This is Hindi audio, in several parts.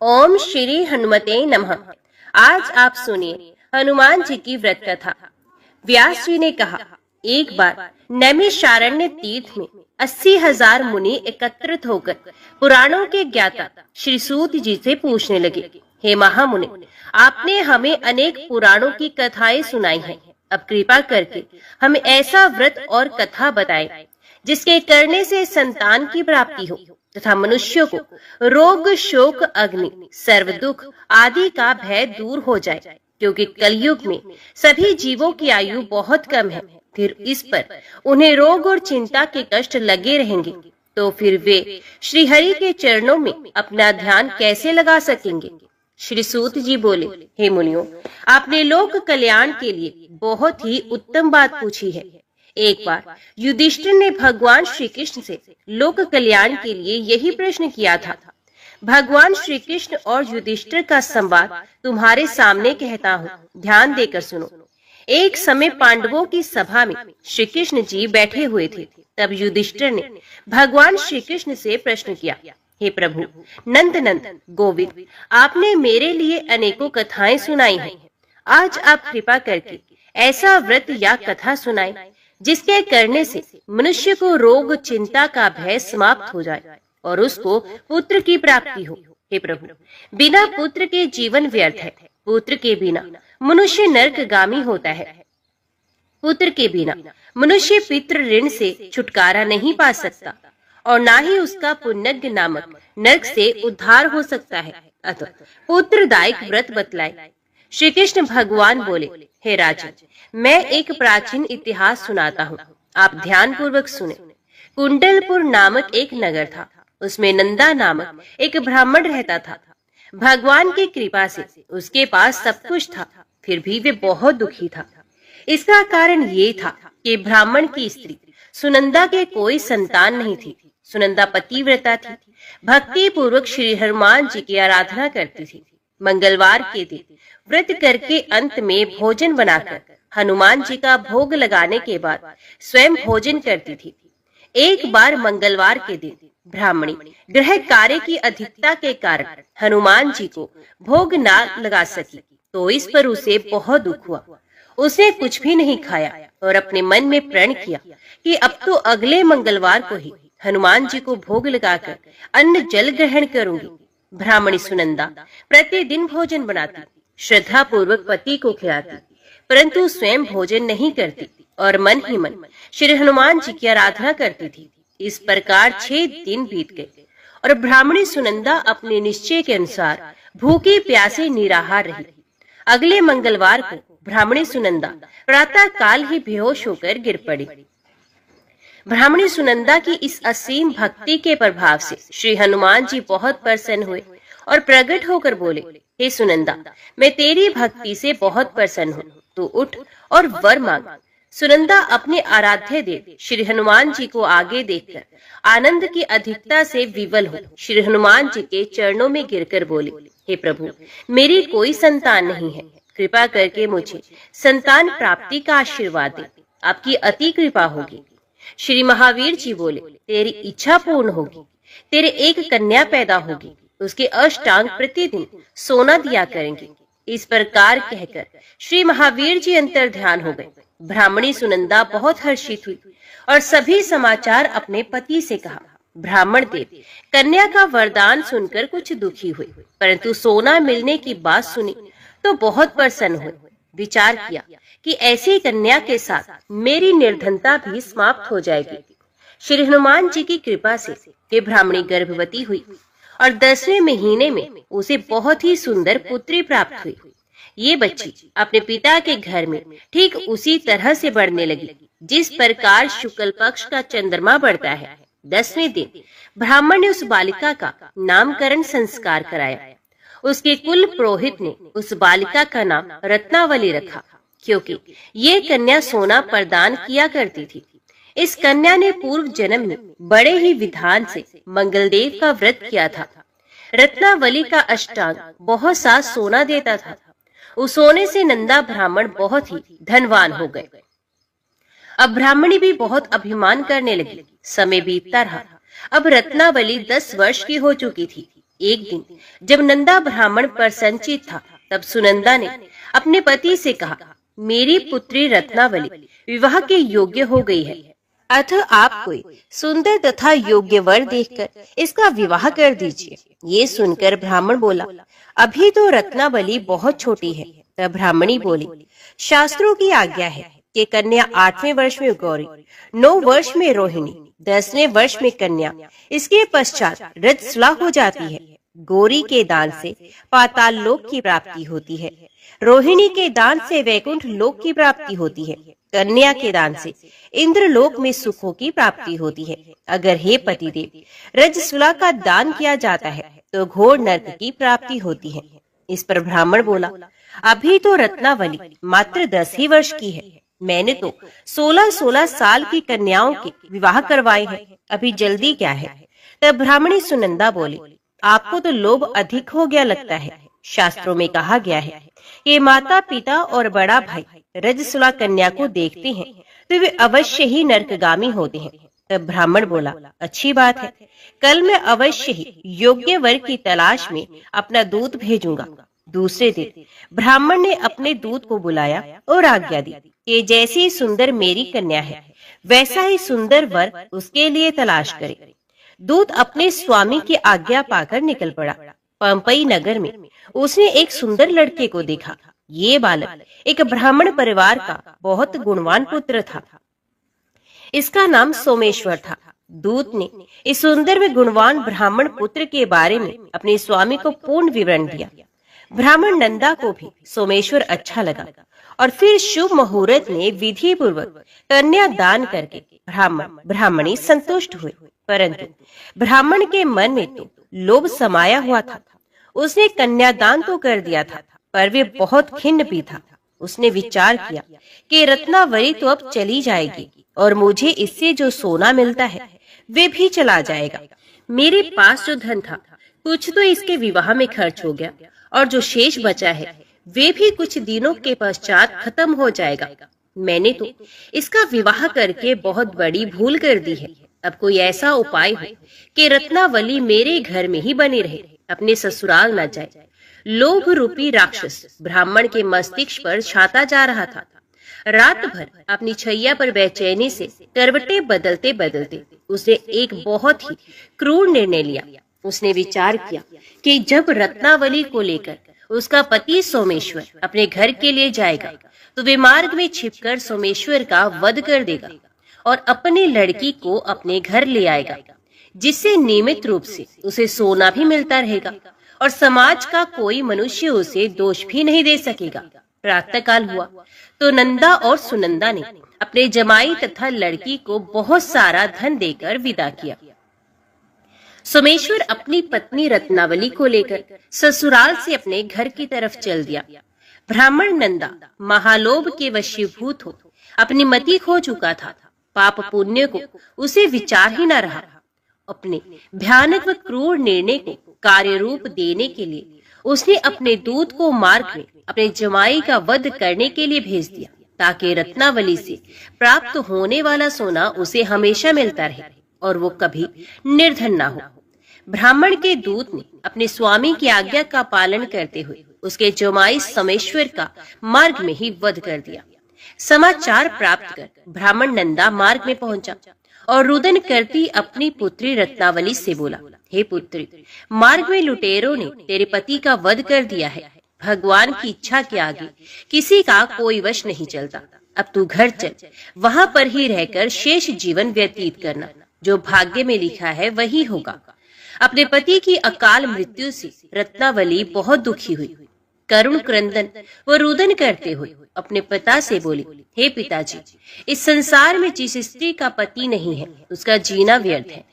ओम श्री हनुमते नमः। आज आप सुनिए हनुमान जी की व्रत कथा। व्यास जी ने कहा, एक बार नैमिषारण्य तीर्थ में 80,000 मुनि एकत्रित होकर पुराणों के ज्ञाता श्री सूत जी से पूछने लगे, हे महामुनि, आपने हमें अनेक पुराणों की कथाएं सुनाई हैं। अब कृपा करके हमें ऐसा व्रत और कथा बताएं जिसके करने से संतान की प्राप्ति हो तथा मनुष्यों को रोग शोक अग्नि सर्व दुख आदि का भय दूर हो जाए, क्योंकि कलयुग में सभी जीवों की आयु बहुत कम है। फिर इस पर उन्हें रोग और चिंता के कष्ट लगे रहेंगे, तो फिर वे श्री हरि के चरणों में अपना ध्यान कैसे लगा सकेंगे। श्री सूत जी बोले, हे मुनियों, आपने लोक कल्याण के लिए बहुत ही उत्तम बात पूछी है। एक बार युधिष्ठिर ने भगवान श्री कृष्ण से लोक कल्याण के लिए यही प्रश्न किया था। भगवान श्री कृष्ण और युधिष्ठिर का संवाद तुम्हारे सामने कहता हूँ, ध्यान देकर सुनो। एक समय पांडवों की सभा में श्री कृष्ण जी बैठे हुए थे। तब युधिष्ठिर ने भगवान श्री कृष्ण से प्रश्न किया, हे प्रभु नंदनंदन गोविंद, आपने मेरे लिए अनेकों कथाएं सुनाई हैं। आज आप कृपा करके ऐसा व्रत या कथा सुनाएं जिसके करने से मनुष्य को रोग चिंता का भय समाप्त हो जाए और उसको पुत्र की प्राप्ति हो। हे प्रभु, बिना पुत्र के जीवन व्यर्थ है। पुत्र के बिना मनुष्य नरकगामी होता है। पुत्र के बिना मनुष्य पितृ ऋण से छुटकारा नहीं पा सकता और ना ही उसका पुण्यज्ञ नामक नरक से उद्धार हो सकता है। अतः पुत्रदायक व्रत बतलाए। श्री कृष्ण भगवान बोले, हे राजन, मैं एक प्राचीन इतिहास सुनाता हूँ, आप ध्यान पूर्वक सुने। कुंडलपुर नामक एक नगर था। उसमें नंदा नामक एक ब्राह्मण रहता था। भगवान की कृपा से उसके पास सब कुछ था, फिर भी वे बहुत दुखी था। इसका कारण ये था कि ब्राह्मण की स्त्री सुनंदा के कोई संतान नहीं थी। सुनंदा पतिव्रता थी, भक्ति पूर्वक श्री हनुमान जी की आराधना करती थी। मंगलवार के दिन व्रत करके अंत में भोजन बनाकर हनुमान जी का भोग लगाने के बाद स्वयं भोजन करती थी। एक बार मंगलवार के दिन ब्राह्मणी गृह कार्य की अधिकता के कारण हनुमान जी को भोग ना लगा सकी, तो इस पर उसे बहुत दुख हुआ। उसने कुछ भी नहीं खाया और अपने मन में प्रण किया कि अब तो अगले मंगलवार को ही हनुमान जी को भोग लगाकर अन्न जल ग्रहण करूंगी। ब्राह्मणी सुनंदा प्रतिदिन भोजन बनाती, श्रद्धा पूर्वक पति को खिलाती, परंतु स्वयं भोजन नहीं करती और मन ही मन श्री हनुमान जी की आराधना करती थी। इस प्रकार 6 दिन बीत गए और ब्राह्मणी सुनंदा अपने निश्चय के अनुसार भूखी प्यासे निराहार रही। अगले मंगलवार को ब्राह्मणी सुनंदा प्रातः काल ही बेहोश होकर गिर पड़ी। ब्राह्मणी सुनंदा की इस असीम भक्ति के प्रभाव से श्री हनुमान जी बहुत प्रसन्न हुए और प्रकट होकर बोले, हे सुनंदा, मैं तेरी भक्ति से बहुत प्रसन्न हूँ, तू उठ और वर मांग। सुनंदा अपने आराध्य देव श्री हनुमान जी को आगे देखकर आनंद की अधिकता से विवल हो श्री हनुमान जी के चरणों में गिरकर बोले, हे प्रभु, मेरी कोई संतान नहीं है, कृपा करके मुझे संतान प्राप्ति का आशीर्वाद दे, आपकी अति कृपा होगी। श्री महावीर जी बोले, तेरी इच्छा पूर्ण होगी, तेरे एक कन्या पैदा होगी, उसके अष्टांग प्रतिदिन सोना दिया करेंगे। इस प्रकार कहकर श्री महावीर जी अंतर ध्यान हो गए। ब्राह्मणी सुनंदा बहुत हर्षित हुई और सभी समाचार अपने पति से कहा। ब्राह्मण देव कन्या का वरदान सुनकर कुछ दुखी हुए, परंतु सोना मिलने की बात सुनी तो बहुत प्रसन्न हुए। विचार किया कि ऐसी कन्या के साथ मेरी निर्धनता भी समाप्त हो जाएगी। श्री हनुमान जी की कृपा से ये ब्राह्मणी गर्भवती हुई और 10वें महीने में उसे बहुत ही सुंदर पुत्री प्राप्त हुई। ये बच्ची अपने पिता के घर में ठीक उसी तरह से बढ़ने लगी जिस प्रकार शुक्ल पक्ष का चंद्रमा बढ़ता है। 10वें दिन ब्राह्मण ने उस बालिका का नामकरण संस्कार कराया। उसके कुल पुरोहित ने उस बालिका का नाम रत्नावली रखा, क्योंकि ये कन्या सोना प्रदान किया करती थी। इस कन्या ने पूर्व जन्म में बड़े ही विधान से मंगलदेव का व्रत किया था। रत्नावली का अष्टांग बहुत सा सोना देता था। उस सोने से नंदा ब्राह्मण बहुत ही धनवान हो गए। अब ब्राह्मणी भी बहुत अभिमान करने लगी। समय बीतता रहा। अब रत्नावली 10 वर्ष की हो चुकी थी। एक दिन जब नंदा ब्राह्मण पर संचित था, तब सुनंदा ने अपने पति से कहा, मेरी पुत्री रत्नावली विवाह के योग्य हो गई है, अतः आप कोई सुंदर तथा योग्य वर देखकर इसका विवाह कर दीजिए। ये सुनकर ब्राह्मण बोला, अभी तो रत्नावली बहुत छोटी है। तब ब्राह्मणी बोली, शास्त्रों की आज्ञा है कि कन्या 8वें वर्ष में गौरी, 9 वर्ष में रोहिणी, 10वें वर्ष में कन्या, इसके पश्चात रजस्वला हो जाती है। गौरी के दान से पाताल लोक की प्राप्ति होती है, रोहिणी के दान से वैकुंठ लोक की प्राप्ति होती है, कन्या के दान से इंद्रलोक में सुखों की प्राप्ति होती है। अगर हे पतिदेव रजस्वला का दान किया जाता है तो घोर नरक की प्राप्ति होती है। इस पर ब्राह्मण बोला, अभी तो रत्नावली मात्र 10 ही वर्ष की है, मैंने तो 16-16 साल की कन्याओं के विवाह करवाए हैं, अभी जल्दी क्या है। तब ब्राह्मणी सुनंदा बोली, आपको तो लोभ अधिक हो गया लगता है। शास्त्रों में कहा गया है कि माता पिता और बड़ा भाई रजस्वला कन्या को देखते हैं तो वे अवश्य ही नरकगामी होते हैं। तब ब्राह्मण बोला, अच्छी बात है, कल मैं अवश्य ही योग्य वर की तलाश में अपना दूत भेजूंगा। दूसरे दिन ब्राह्मण ने अपने दूत को बुलाया और आज्ञा दी कि जैसी सुंदर मेरी कन्या है वैसा ही सुंदर वर उसके लिए तलाश करे। दूत अपने स्वामी की आज्ञा पाकर निकल पड़ा। पंपई नगर में उसने एक सुंदर लड़के को देखा। ये बालक एक ब्राह्मण परिवार का बहुत गुणवान पुत्र था। इसका नाम सोमेश्वर था। दूत ने इस सुंदर व गुणवान ब्राह्मण पुत्र के बारे में अपने स्वामी को पूर्ण विवरण दिया। ब्राह्मण नंदा को भी सोमेश्वर अच्छा लगा और फिर शुभ मुहूर्त में विधि पूर्वक कन्या दान करके ब्राह्मण ब्राह्मणी संतुष्ट हुए। परंतु ब्राह्मण के मन में तो लोभ समाया हुआ था। उसने कन्यादान तो कर दिया था, पर वे बहुत खिन्न भी था। उसने विचार किया कि रत्नावली तो अब चली जाएगी और मुझे इससे जो सोना मिलता है वे भी चला जाएगा। मेरे पास जो धन था कुछ तो इसके विवाह में खर्च हो गया और जो शेष बचा है वे भी कुछ दिनों के पश्चात खत्म हो जाएगा। मैंने तो इसका विवाह करके बहुत बड़ी भूल कर दी है। अब कोई ऐसा उपाय हो कि रत्नावली मेरे घर में ही बनी रहे, अपने ससुराल न जाए। लोभ रूपी राक्षस ब्राह्मण के मस्तिष्क पर छाता जा रहा था। रात भर अपनी छैया पर बेचैनी से करवटें बदलते बदलते उसने एक बहुत ही क्रूर निर्णय लिया। उसने विचार किया कि जब रत्नावली को लेकर उसका पति सोमेश्वर अपने घर के लिए जाएगा तो वे मार्ग में छिपकर सोमेश्वर का वध कर देगा और अपनी लड़की को अपने घर ले आएगा, जिससे नियमित रूप से उसे सोना भी मिलता रहेगा और समाज का कोई मनुष्य उसे दोष भी नहीं दे सकेगा। प्रातःकाल हुआ तो नंदा और सुनंदा ने अपने जमाई तथा लड़की को बहुत सारा धन देकर विदा किया। सोमेश्वर अपनी पत्नी रत्नावली को लेकर ससुराल से अपने घर की तरफ चल दिया। ब्राह्मण नंदा महालोभ के वशीभूत हो अपनी मति खो चुका था। पाप पुण्य को उसे विचार ही न रहा। अपने भयानक व क्रूर निर्णय को कार्य रूप देने के लिए उसने अपने दूत को मार्ग में अपने जमाई का वध करने के लिए भेज दिया, ताकि रत्नावली से प्राप्त होने वाला सोना उसे हमेशा मिलता रहे और वो कभी निर्धन ना हो। ब्राह्मण के दूत ने अपने स्वामी की आज्ञा का पालन करते हुए उसके जमाई सोमेश्वर का मार्ग में ही वध कर दिया। समाचार प्राप्त कर ब्राह्मण नंदा मार्ग में पहुंचा और रुदन करती अपनी पुत्री रत्नावली से बोला, हे पुत्री, मार्ग में लुटेरों ने तेरे पति का वध कर दिया है। भगवान की इच्छा के आगे किसी का कोई वश नहीं चलता। अब तू घर चल, वहां पर ही रहकर शेष जीवन व्यतीत करना। जो भाग्य में लिखा है वही होगा। अपने पति की अकाल मृत्यु से रत्नावली बहुत दुखी हुई। करुण क्रंदन व रुदन करते हुए अपने पिता से बोली, हे पिताजी, इस संसार में जिस स्त्री का पति नहीं है उसका जीना व्यर्थ है।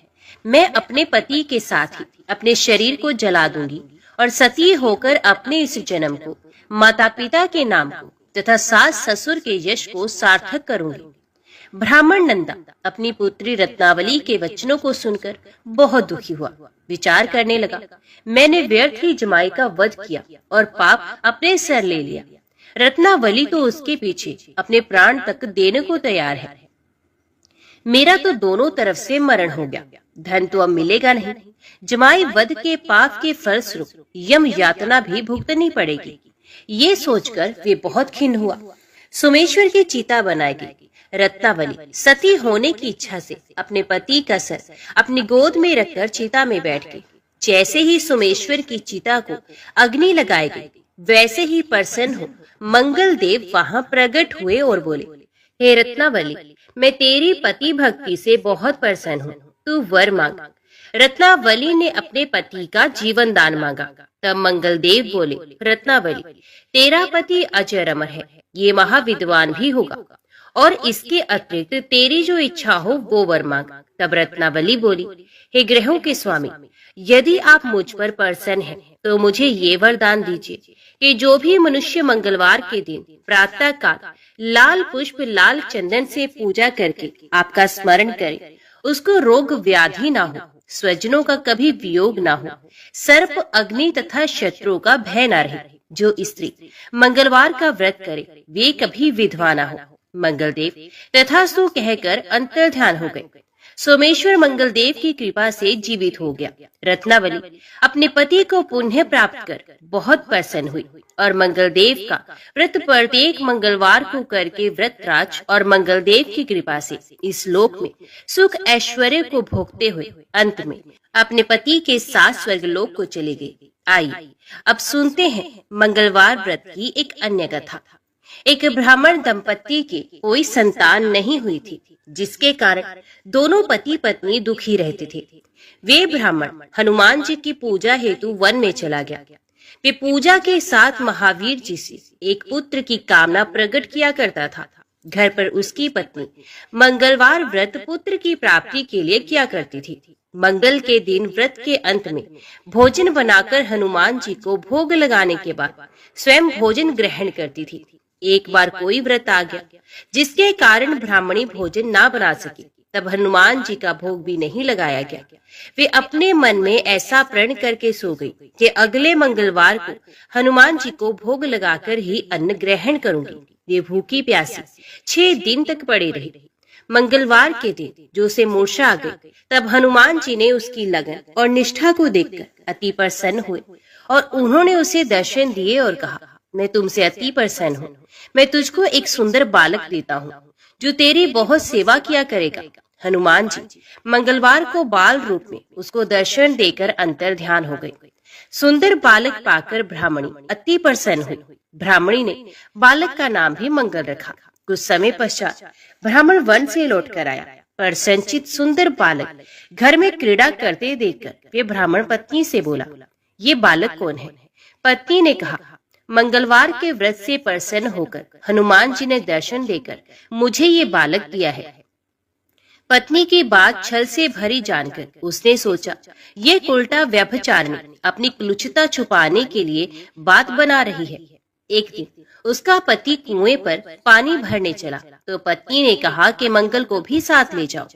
मैं अपने पति के साथ ही अपने शरीर को जला दूंगी और सती होकर अपने इस जन्म को, माता पिता के नाम को तथा सास ससुर के यश को सार्थक करूंगी। ब्राह्मण नंदा अपनी पुत्री रत्नावली के वचनों को सुनकर बहुत दुखी हुआ। विचार करने लगा, मैंने व्यर्थ ही जमाई का वध किया और पाप अपने सर ले लिया। रत्नावली तो उसके पीछे अपने प्राण तक देने को तैयार है। मेरा तो दोनों तरफ से मरण हो गया। धन तो अब मिलेगा नहीं, जमाई वध के पाप के फलस्वरूप यम यातना भी भुगतनी पड़ेगी। ये सोचकर वे बहुत खिन्न हुआ। सोमेश्वर की चिता बनाई गई। रत्नावली सती होने की इच्छा से अपने पति का सर अपनी गोद में रखकर चिता में बैठ गई। जैसे ही सोमेश्वर की चिता को अग्नि लगाई गई, वैसे ही प्रसन्न हो मंगल देव वहां प्रकट हुए और बोले, हे रत्नावली, मैं तेरी पति भक्ति से बहुत प्रसन्न हूँ, तू वर मांग। रत्नावली ने अपने पति का जीवन दान मांगा। तब मंगल देव बोले, रत्नावली, तेरा पति अजर अमर है, ये महाविद्वान भी होगा, और इसके अतिरिक्त तेरी जो इच्छा हो वो वर मांग। तब रत्नावली बोली, हे ग्रहों के स्वामी, यदि आप मुझ पर प्रसन्न हैं तो मुझे ये वरदान दीजिए कि जो भी मनुष्य मंगलवार के दिन प्रातः काल लाल पुष्प लाल चंदन से पूजा करके आपका स्मरण करे, उसको रोग व्याधि ना हो, स्वजनों का कभी वियोग ना हो, सर्प अग्नि तथा शत्रुओं का भय ना रहे। जो स्त्री मंगलवार का व्रत करे वे कभी विधवा ना हो। मंगलदेव तथास्तु कहकर अंतर्ध्यान हो गए। सोमेश्वर मंगलदेव की कृपा से जीवित हो गया। रत्नावली अपने पति को पुनः प्राप्त कर बहुत प्रसन्न हुई और मंगलदेव का व्रत प्रत्येक मंगलवार को करके व्रतराज और मंगलदेव की कृपा से इस लोक में सुख ऐश्वर्य को भोगते हुए अंत में अपने पति के साथ स्वर्गलोक को चले गए। आइए अब सुनते हैं मंगलवार व्रत की एक अन्य कथा। एक ब्राह्मण दंपत्ति के कोई संतान नहीं हुई थी, जिसके कारण दोनों पति पत्नी दुखी रहते थे। वे ब्राह्मण हनुमान जी की पूजा हेतु वन में चला गया। वे पूजा के साथ महावीर जी से एक पुत्र की कामना प्रकट किया करता था। घर पर उसकी पत्नी मंगलवार व्रत पुत्र की प्राप्ति के लिए किया करती थी। मंगल के दिन व्रत के अंत में भोजन बनाकर हनुमान जी को भोग लगाने के बाद स्वयं भोजन ग्रहण करती थी। एक बार कोई व्रत आ गया जिसके कारण ब्राह्मणी भोजन ना बना सकी, तब हनुमान जी का भोग भी नहीं लगाया गया। वे अपने मन में ऐसा प्रण करके सो गई कि अगले मंगलवार को हनुमान जी को भोग लगाकर ही अन्न ग्रहण करूंगी। वे भूखी प्यासी 6 दिन तक पड़ी रही। मंगलवार के दिन जो से मूर्छा आ गई, तब हनुमान जी ने उसकी लगन और निष्ठा को देखकर अति प्रसन्न हुए और उन्होंने उसे दर्शन दिए और कहा, मैं तुमसे अति प्रसन्न हूँ। मैं तुझको एक सुंदर बालक देता हूँ जो तेरी बहुत सेवा किया करेगा। हनुमान जी मंगलवार को बाल रूप में उसको दर्शन देकर अंतर्ध्यान हो गए। सुंदर बालक पाकर ब्राह्मणी अति प्रसन्न हुई। ब्राह्मणी ने बालक का नाम भी मंगल रखा। कुछ समय पश्चात ब्राह्मण वन से लौट कर आया। प्रसन्नचित सुंदर बालक घर में क्रीड़ा करते देखकर वे ब्राह्मण पत्नी से बोला, ये बालक कौन है? पत्नी ने कहा, मंगलवार के व्रत से प्रसन्न होकर हनुमान जी ने दर्शन देकर मुझे ये बालक दिया है। पत्नी की बात छल से भरी जानकर उसने सोचा, ये उल्टा व्यभिचारिणी अपनी क्लुचता छुपाने के लिए बात बना रही है। एक दिन उसका पति कुएं पर पानी भरने चला तो पत्नी ने कहा कि मंगल को भी साथ ले जाओ।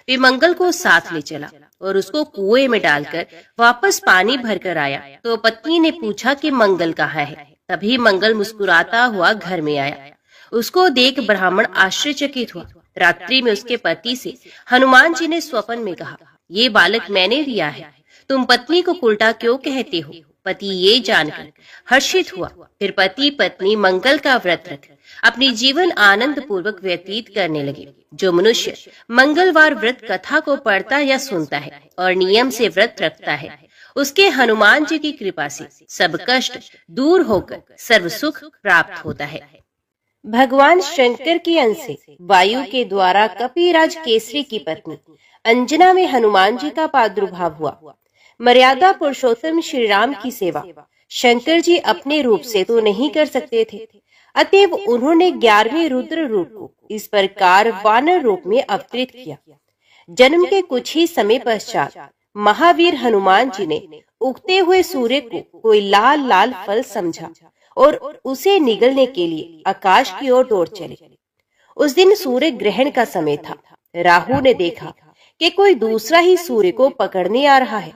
वे मंगल को साथ ले चला और उसको कुएं में डालकर वापस पानी भरकर आया तो पत्नी ने पूछा कि मंगल कहाँ है। तभी मंगल मुस्कुराता हुआ घर में आया। उसको देख ब्राह्मण आश्चर्यचकित हुआ। रात्रि में उसके पति से हनुमान जी ने स्वप्न में कहा, ये बालक मैंने दिया है, तुम पत्नी को उल्टा क्यों कहते हो? पति ये जानकर हर्षित हुआ। फिर पति पत्नी मंगल का व्रत रख अपनी जीवन आनंद पूर्वक व्यतीत करने लगे। जो मनुष्य मंगलवार व्रत कथा को पढ़ता या सुनता है और नियम से व्रत रखता है, उसके हनुमान जी की कृपा से सब कष्ट दूर होकर सर्व सुख प्राप्त होता है। भगवान शंकर के अंश से वायु के द्वारा कपिराज केसरी की पत्नी अंजना में हनुमान जी का प्रादुर्भाव हुआ। मर्यादा पुरुषोत्तम श्री राम की सेवा शंकर जी अपने रूप से तो नहीं कर सकते थे, अतएव उन्होंने 11वें रुद्र रूप को इस प्रकार वानर रूप में अवतरित किया। जन्म के कुछ ही समय पश्चात महावीर हनुमान जी ने उगते हुए सूर्य को कोई लाल लाल फल समझा और उसे निगलने के लिए आकाश की ओर दौड़ चले। उस दिन सूर्य ग्रहण का समय था। राहु ने देखा कि कोई दूसरा ही सूर्य को पकड़ने आ रहा है।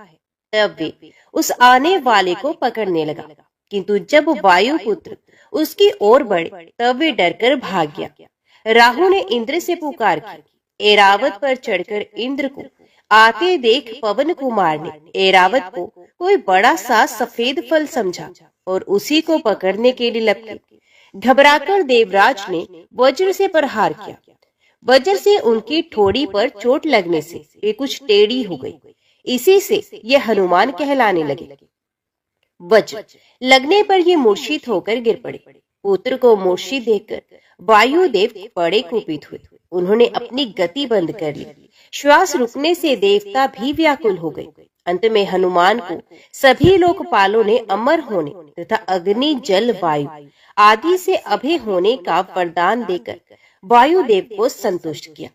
तब वे उस आने वाले को पकड़ने लगा, किंतु जब वायुपुत्र उसकी ओर बढ़े तब वे डरकर भाग गया। राहु ने इंद्र से पुकार की। ऐरावत पर चढ़कर इंद्र को आते देख पवन कुमार ने ऐरावत को कोई बड़ा सा सफेद फल समझा और उसी को पकड़ने के लिए लपके। घबराकर देवराज ने वज्र से प्रहार किया। वज्र से उनकी ठोड़ी पर चोट लगने से वे कुछ टेढ़ी हो गई। इसी से ये हनुमान कहलाने लगे। वज्र लगने पर ये मूर्छित होकर गिर पड़े। पुत्र को मूर्छित देखकर वायुदेव बड़े कुपित हुए। उन्होंने अपनी गति बंद कर ली। श्वास रुकने से देवता भी व्याकुल हो गए। अंत में हनुमान को सभी लोकपालों ने अमर होने तथा अग्नि जल वायु आदि से अभय होने का वरदान देकर वायुदेव को संतुष्ट किया।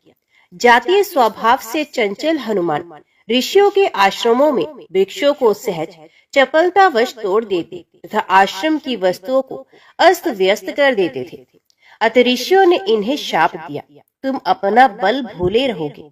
जातीय स्वभाव से चंचल हनुमान ऋषियों के आश्रमों में वृक्षों को सहज चपलतावश तोड़ देते तथा आश्रम की वस्तुओं को अस्त व्यस्त कर देते थे। अतः ऋषियों ने इन्हें शाप दिया, तुम अपना बल भूले रहोगे।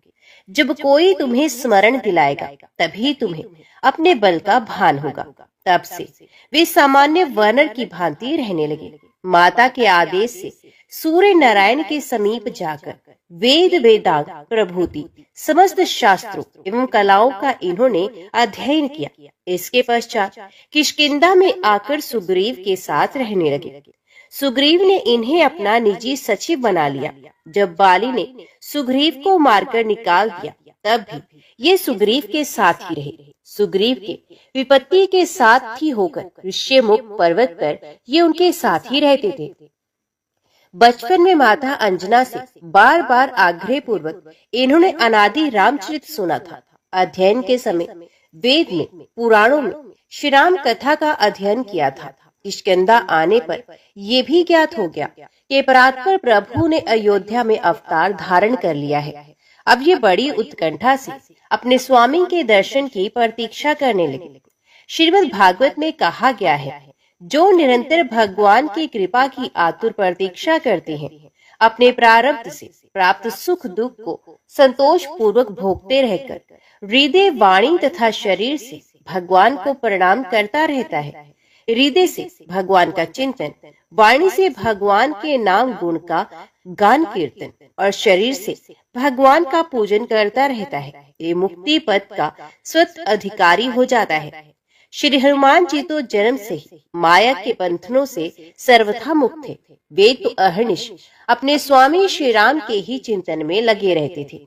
जब कोई तुम्हें स्मरण दिलाएगा तभी तुम्हें अपने बल का भान होगा। तब से वे सामान्य वानर की भांति रहने लगे। माता के आदेश से सूर्य नारायण के समीप जाकर वेद वेदांग प्रभूति समस्त शास्त्रों एवं कलाओं का इन्होंने अध्ययन किया। इसके पश्चात किष्किंधा में आकर सुग्रीव के साथ रहने लगे। सुग्रीव ने इन्हें अपना निजी सचिव बना लिया। जब बाली ने सुग्रीव को मारकर निकाल दिया तब भी ये सुग्रीव के साथ ही रहे। सुग्रीव के विपत्ति के साथ ही होकर ऋष्यमुख पर्वत पर ये उनके साथ ही रहते थे। बचपन में माता अंजना से बार बार आग्रह पूर्वक इन्होंने अनादि रामचरित सुना था। अध्ययन के समय वेद में पुराणों में श्री राम कथा का अध्ययन किया था। किष्किंधा आने पर यह भी ज्ञात हो गया कि परात्पर प्रभु ने अयोध्या में अवतार धारण कर लिया है। अब ये बड़ी उत्कंठा से अपने स्वामी के दर्शन की प्रतीक्षा करने लगे। श्रीमद् भागवत में कहा गया है, जो निरंतर भगवान की कृपा की आतुर प्रतीक्षा करते हैं, अपने प्रारब्ध से प्राप्त सुख दुख को संतोष पूर्वक भोगते रहकर हृदय वाणी तथा शरीर से भगवान को प्रणाम करता रहता है। हृदय से भगवान का चिंतन, वाणी से भगवान के नाम गुण का गान कीर्तन और शरीर से भगवान का पूजन करता रहता है। ये मुक्ति पद का स्वत अधिकारी हो जाता है। श्री हनुमान जी तो जन्म से ही माया के बंधनों से सर्वथा मुक्त थे। वे तो अहर्निश अपने स्वामी श्री राम के ही चिंतन में लगे रहते थे।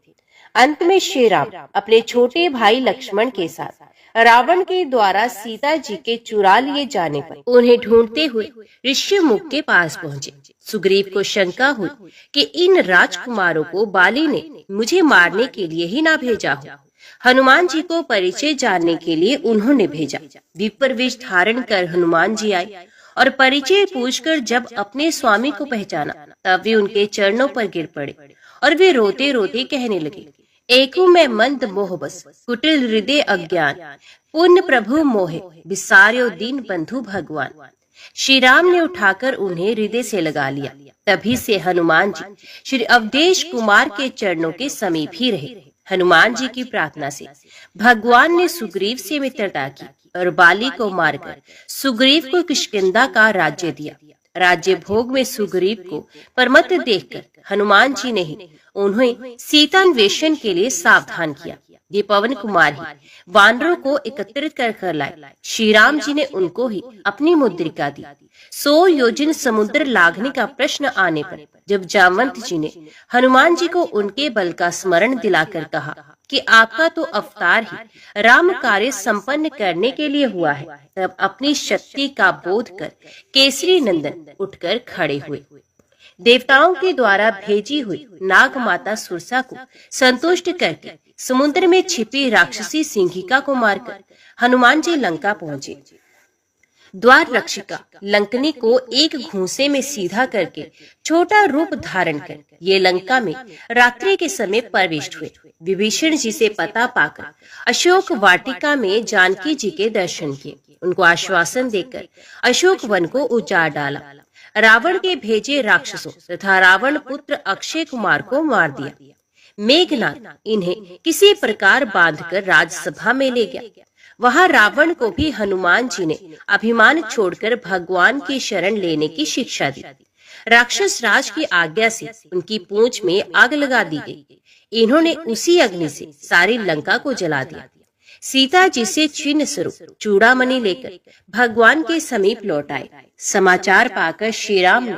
अंत में श्री राम अपने छोटे भाई लक्ष्मण के साथ रावण के द्वारा सीता जी के चुरा लिए जाने पर उन्हें ढूंढते हुए ऋष्यमुख के पास पहुँचे। सुग्रीव को शंका हुई कि इन राजकुमारों को बाली ने मुझे मारने के लिए ही ना भेजा हो। हनुमान जी को परिचय जानने के लिए उन्होंने भेजा। विप्र वेश धारण कर हनुमान जी आए और परिचय पूछकर जब अपने स्वामी को पहचाना तब वे उनके चरणों पर गिर पड़े और वे रोते रोते कहने लगे, एकु मैं मंद मोह बस, कुटिल हृदय अज्ञान, पुण्य प्रभु मोहे, विसार्यो दीन बंधु भगवान। श्री राम ने उठाकर उन्हें हृदय से लगा लिया। तभी से हनुमान जी श्री अवधेश कुमार के चरणों के समीप ही रहे। हनुमान जी की प्रार्थना से भगवान ने सुग्रीव से मित्रता की और बाली को मारकर सुग्रीव को किष्किंधा का राज्य दिया। राज्य भोग में सुग्रीव को परमत देखकर हनुमान जी ने ही उन्हें सीतान्वेषण के लिए सावधान किया। ये पवन कुमार ही वानरों को एकत्रित कर लाए। श्री राम जी ने उनको ही अपनी मुद्रिका दी। 100 योजन समुद्र लांघने का प्रश्न आने पर जब जामवंत जी ने हनुमान जी को उनके बल का स्मरण दिलाकर कहा कि आपका तो अवतार ही राम कार्य संपन्न करने के लिए हुआ है, तब अपनी शक्ति का बोध कर केसरी नंदन उठकर खड़े हुए। देवताओं के द्वारा भेजी हुई नाग माता सुरसा को संतुष्ट करके समुद्र में छिपी राक्षसी सिंहिका को मारकर हनुमान जी लंका पहुँचे। द्वार रक्षिका लंकनी को एक घूंसे में सीधा करके छोटा रूप धारण कर ये लंका में रात्रि के समय प्रविष्ट हुए। विभीषण जी से पता पाकर अशोक वाटिका में जानकी जी के दर्शन किए। उनको आश्वासन देकर अशोक वन को उजाड़ डाला। रावण के भेजे राक्षसों तथा रावण पुत्र अक्षय कुमार को मार दिया। मेघनाथ इन्हें किसी प्रकार बांधकर राजसभा में ले गया। वहां रावण को भी हनुमान जी ने अभिमान छोड़कर भगवान की शरण लेने की शिक्षा दी। राक्षस राज की आज्ञा से उनकी पूंछ में आग लगा दी गई। इन्होंने उसी अग्नि से सारी लंका को जला दिया। सीता जी से चिन्ह स्वरूप चूड़ामणि लेकर भगवान के समीप लौट आए। समाचार पाकर श्री राम ने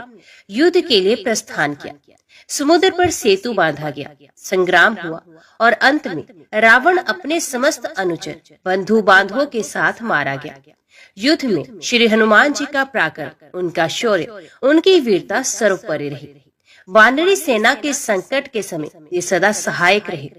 युद्ध के लिए प्रस्थान किया। समुद्र पर सेतु बांधा गया, संग्राम हुआ और अंत में रावण अपने समस्त अनुचर बंधु बांधवों के साथ मारा गया। युद्ध में श्री हनुमान जी का पराक्रम, उनका शौर्य, उनकी वीरता सर्वोपरि रही। वानरी सेना के संकट के समय ये सदा सहायक रहे।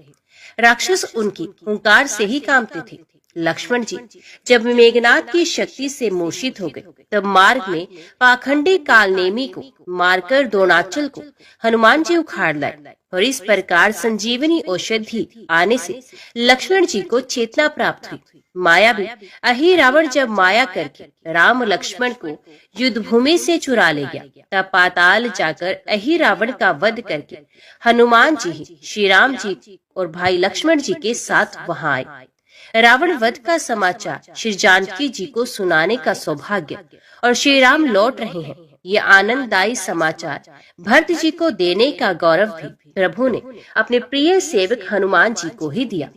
राक्षस उनकी हुंकार से ही कांपते थे। लक्ष्मण जी जब मेघनाथ की शक्ति से मूर्छित हो गए, तब मार्ग में पाखंडी कालनेमी को मारकर द्रोणाचल को हनुमान जी उखाड़ लाए और इस प्रकार संजीवनी औषधि आने से लक्ष्मण जी को चेतना प्राप्त हुई। माया भी अहि रावण जब माया करके राम लक्ष्मण को युद्ध भूमि से चुरा ले गया, तब पाताल जाकर अहि रावण का वध करके हनुमान जी ही श्री राम जी और भाई लक्ष्मण जी के साथ वहां आए। रावण वध का समाचार श्री जानकी जी को सुनाने का सौभाग्य और श्री राम लौट रहे हैं, ये आनंददायी समाचार भरत जी को देने का गौरव भी प्रभु ने अपने प्रिय सेवक हनुमान जी को ही दिया।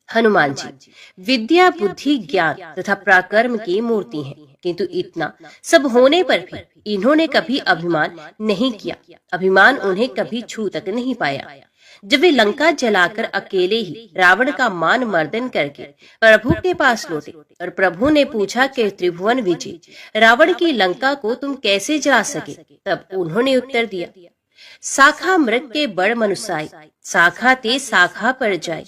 हनुमान जी विद्या, बुद्धि, ज्ञान तथा पराक्रम की मूर्ति हैं, किंतु इतना सब होने पर भी इन्होंने कभी अभिमान नहीं किया। अभिमान उन्हें कभी छू तक नहीं पाया। जब वे लंका जलाकर अकेले ही रावण का मान मर्दन करके प्रभु के पास लौटे और प्रभु ने पूछा कि त्रिभुवन विजय रावण की लंका को तुम कैसे जला सके, तब उन्होंने उत्तर दिया, शाखा मृग के बड़ मनुसाई, शाखा ते शाखा पर जाय,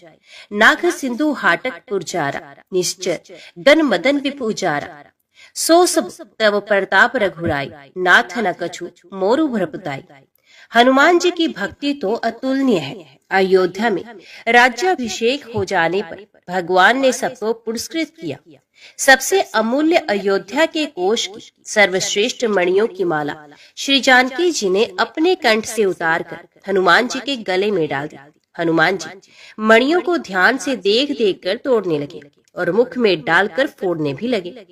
नाग सिंधु हाटक पुरजारा, निश्चर गन मदन विपुजारा, सो सब तब प्रताप रघुराई, नाथ न कछु मोरु भ्रपताई। हनुमान जी की भक्ति तो अतुलनीय है। अयोध्या में राज्याभिषेक हो जाने पर भगवान ने सबको पुरस्कृत किया। सबसे अमूल्य अयोध्या के कोष की सर्वश्रेष्ठ मणियों की माला श्री जानकी जी ने अपने कंठ से उतारकर हनुमान जी के गले में डाल दी। हनुमान जी मणियों को ध्यान से देख देख कर तोड़ने लगे और मुख में डालकर फोड़ने भी लगे।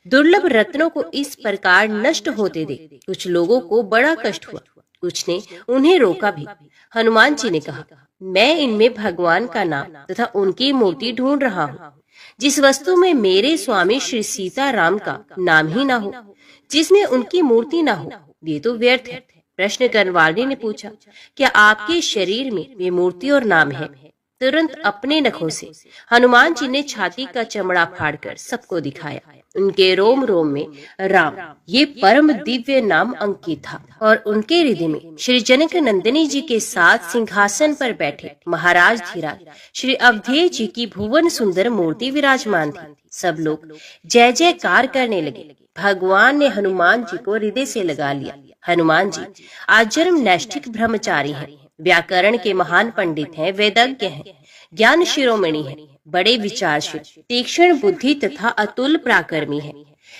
दुर्लभ रत्नों को इस प्रकार नष्ट होते देख कुछ लोगों को बड़ा कष्ट हुआ। कुछ ने उन्हें रोका भी। हनुमान जी ने कहा, मैं इनमें भगवान का नाम तथा उनकी मूर्ति ढूंढ रहा हूँ। जिस वस्तु में मेरे स्वामी श्री सीता राम का नाम ही ना हो, जिसमें उनकी मूर्ति ना हो, ये तो व्यर्थ है। प्रश्न करने वाले ने पूछा, क्या आपके शरीर में वे मूर्ति और नाम है? तुरंत अपने नखों से हनुमान जी ने छाती का चमड़ा फाड़कर सबको दिखाया। उनके रोम रोम में राम ये परम दिव्य नाम अंकित था और उनके हृदय में श्री जनक नंदिनी जी के साथ सिंहासन पर बैठे महाराज धीराज श्री अवधेय जी की भुवन सुंदर मूर्ति विराजमान थी। सब लोग जय जयकार करने लगे। भगवान ने हनुमान जी को हृदय से लगा लिया। हनुमान जी आजन्म नैष्ठिक ब्रह्मचारी हैं, व्याकरण के महान पंडित हैं, वेदज्ञ हैं, ज्ञान शिरोमणि हैं, बड़े विचारशील, तीक्ष्ण बुद्धि तथा अतुल पराक्रमी हैं।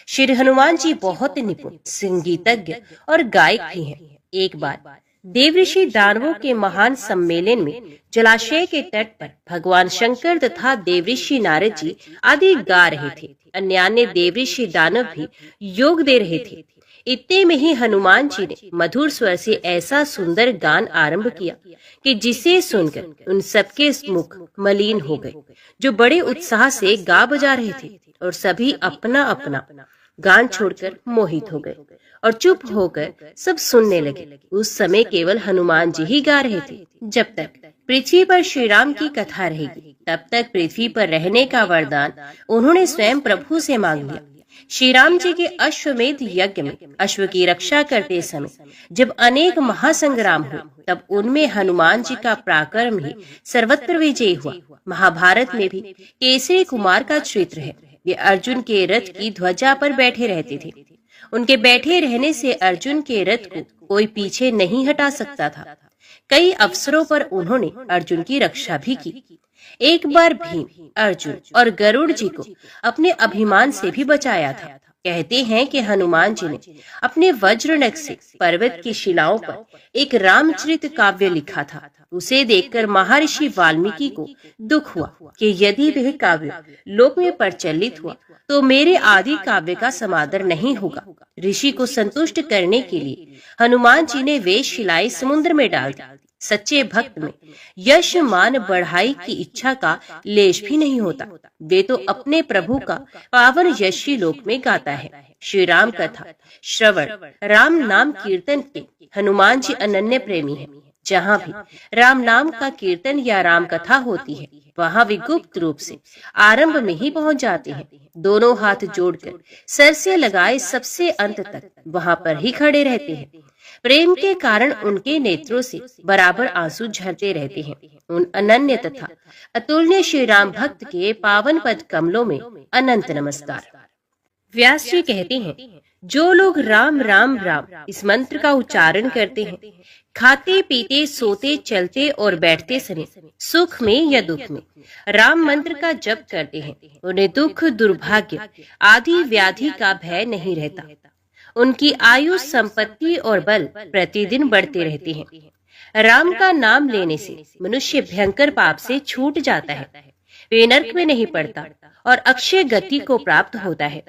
श्री हनुमान जी बहुत निपुण संगीतज्ञ और गायक भी हैं। एक बार देवऋषि दानवों के महान सम्मेलन में जलाशय के तट पर भगवान शंकर तथा देवऋषि नारद जी आदि गा रहे थे। अन्य देवऋषि दानव भी योग दे रहे थे। इतने में ही हनुमान जी ने मधुर स्वर से ऐसा सुंदर गान आरंभ किया कि जिसे सुनकर उन सबके मुख मलिन हो गए, जो बड़े उत्साह से गा बजा रहे थे, और सभी अपना अपना गान छोड़कर मोहित हो गए और चुप होकर सब सुनने लगे। उस समय केवल हनुमान जी ही गा रहे थे। जब तक पृथ्वी पर श्री राम की कथा रहेगी, तब तक पृथ्वी पर रहने का वरदान उन्होंने स्वयं प्रभु से मांग लिया। श्री राम जी के अश्वमेध यज्ञ में अश्व की रक्षा करते समय जब अनेक महासंग्राम हुए, तब उनमें हनुमान जी का पराक्रम ही सर्वत्र विजयी हुआ। महाभारत में भी केसरी कुमार का चरित्र है। वे अर्जुन के रथ की ध्वजा पर बैठे रहते थे। उनके बैठे रहने से अर्जुन के रथ को कोई पीछे नहीं हटा सकता था। कई अवसरों पर उन्होंने अर्जुन की रक्षा भी की। एक बार भीम, अर्जुन और गरुड़ जी को अपने अभिमान से भी बचाया था। कहते हैं कि हनुमान जी ने अपने वज्रनख से पर्वत की शिलाओं पर एक रामचरित काव्य लिखा था। उसे देखकर महर्षि वाल्मीकि को दुख हुआ कि यदि वह काव्य लोक में प्रचलित हुआ तो मेरे आदि काव्य का समादर नहीं होगा। ऋषि को संतुष्ट करने के लिए हनुमान जी ने वे शिलाएं समुद्र में डाल दी। सच्चे भक्त में यश मान बढ़ाई की इच्छा का लेश भी नहीं होता। वे तो अपने प्रभु का पावन यशी लोक में गाता है। श्री राम कथा श्रवण, राम नाम कीर्तन के हनुमान जी अनन्य प्रेमी हैं। जहाँ भी राम नाम का कीर्तन या राम कथा होती है, वहाँ वे गुप्त रूप से आरंभ में ही पहुंच जाते हैं। दोनों हाथ जोड़कर सर से लगाए सबसे अंत तक वहाँ पर ही खड़े रहते हैं। प्रेम के कारण उनके नेत्रों से बराबर आंसू झरते रहते हैं। उन अनन्य तथा अतुल्य श्री राम भक्त के पावन पद कमलों में अनंत नमस्कार। व्यास जी कहते हैं, जो लोग राम राम राम इस मंत्र का उच्चारण करते हैं, खाते पीते सोते चलते और बैठते समय सुख में या दुख में राम मंत्र का जप करते हैं, उन्हें दुख दुर्भाग्य आदि व्याधि का भय नहीं रहता। उनकी आयु संपत्ति और बल प्रतिदिन बढ़ते रहते हैं। राम का नाम लेने से मनुष्य भयंकर पाप से छूट जाता है, वे नरक में नहीं पड़ता और अक्षय गति को प्राप्त होता है।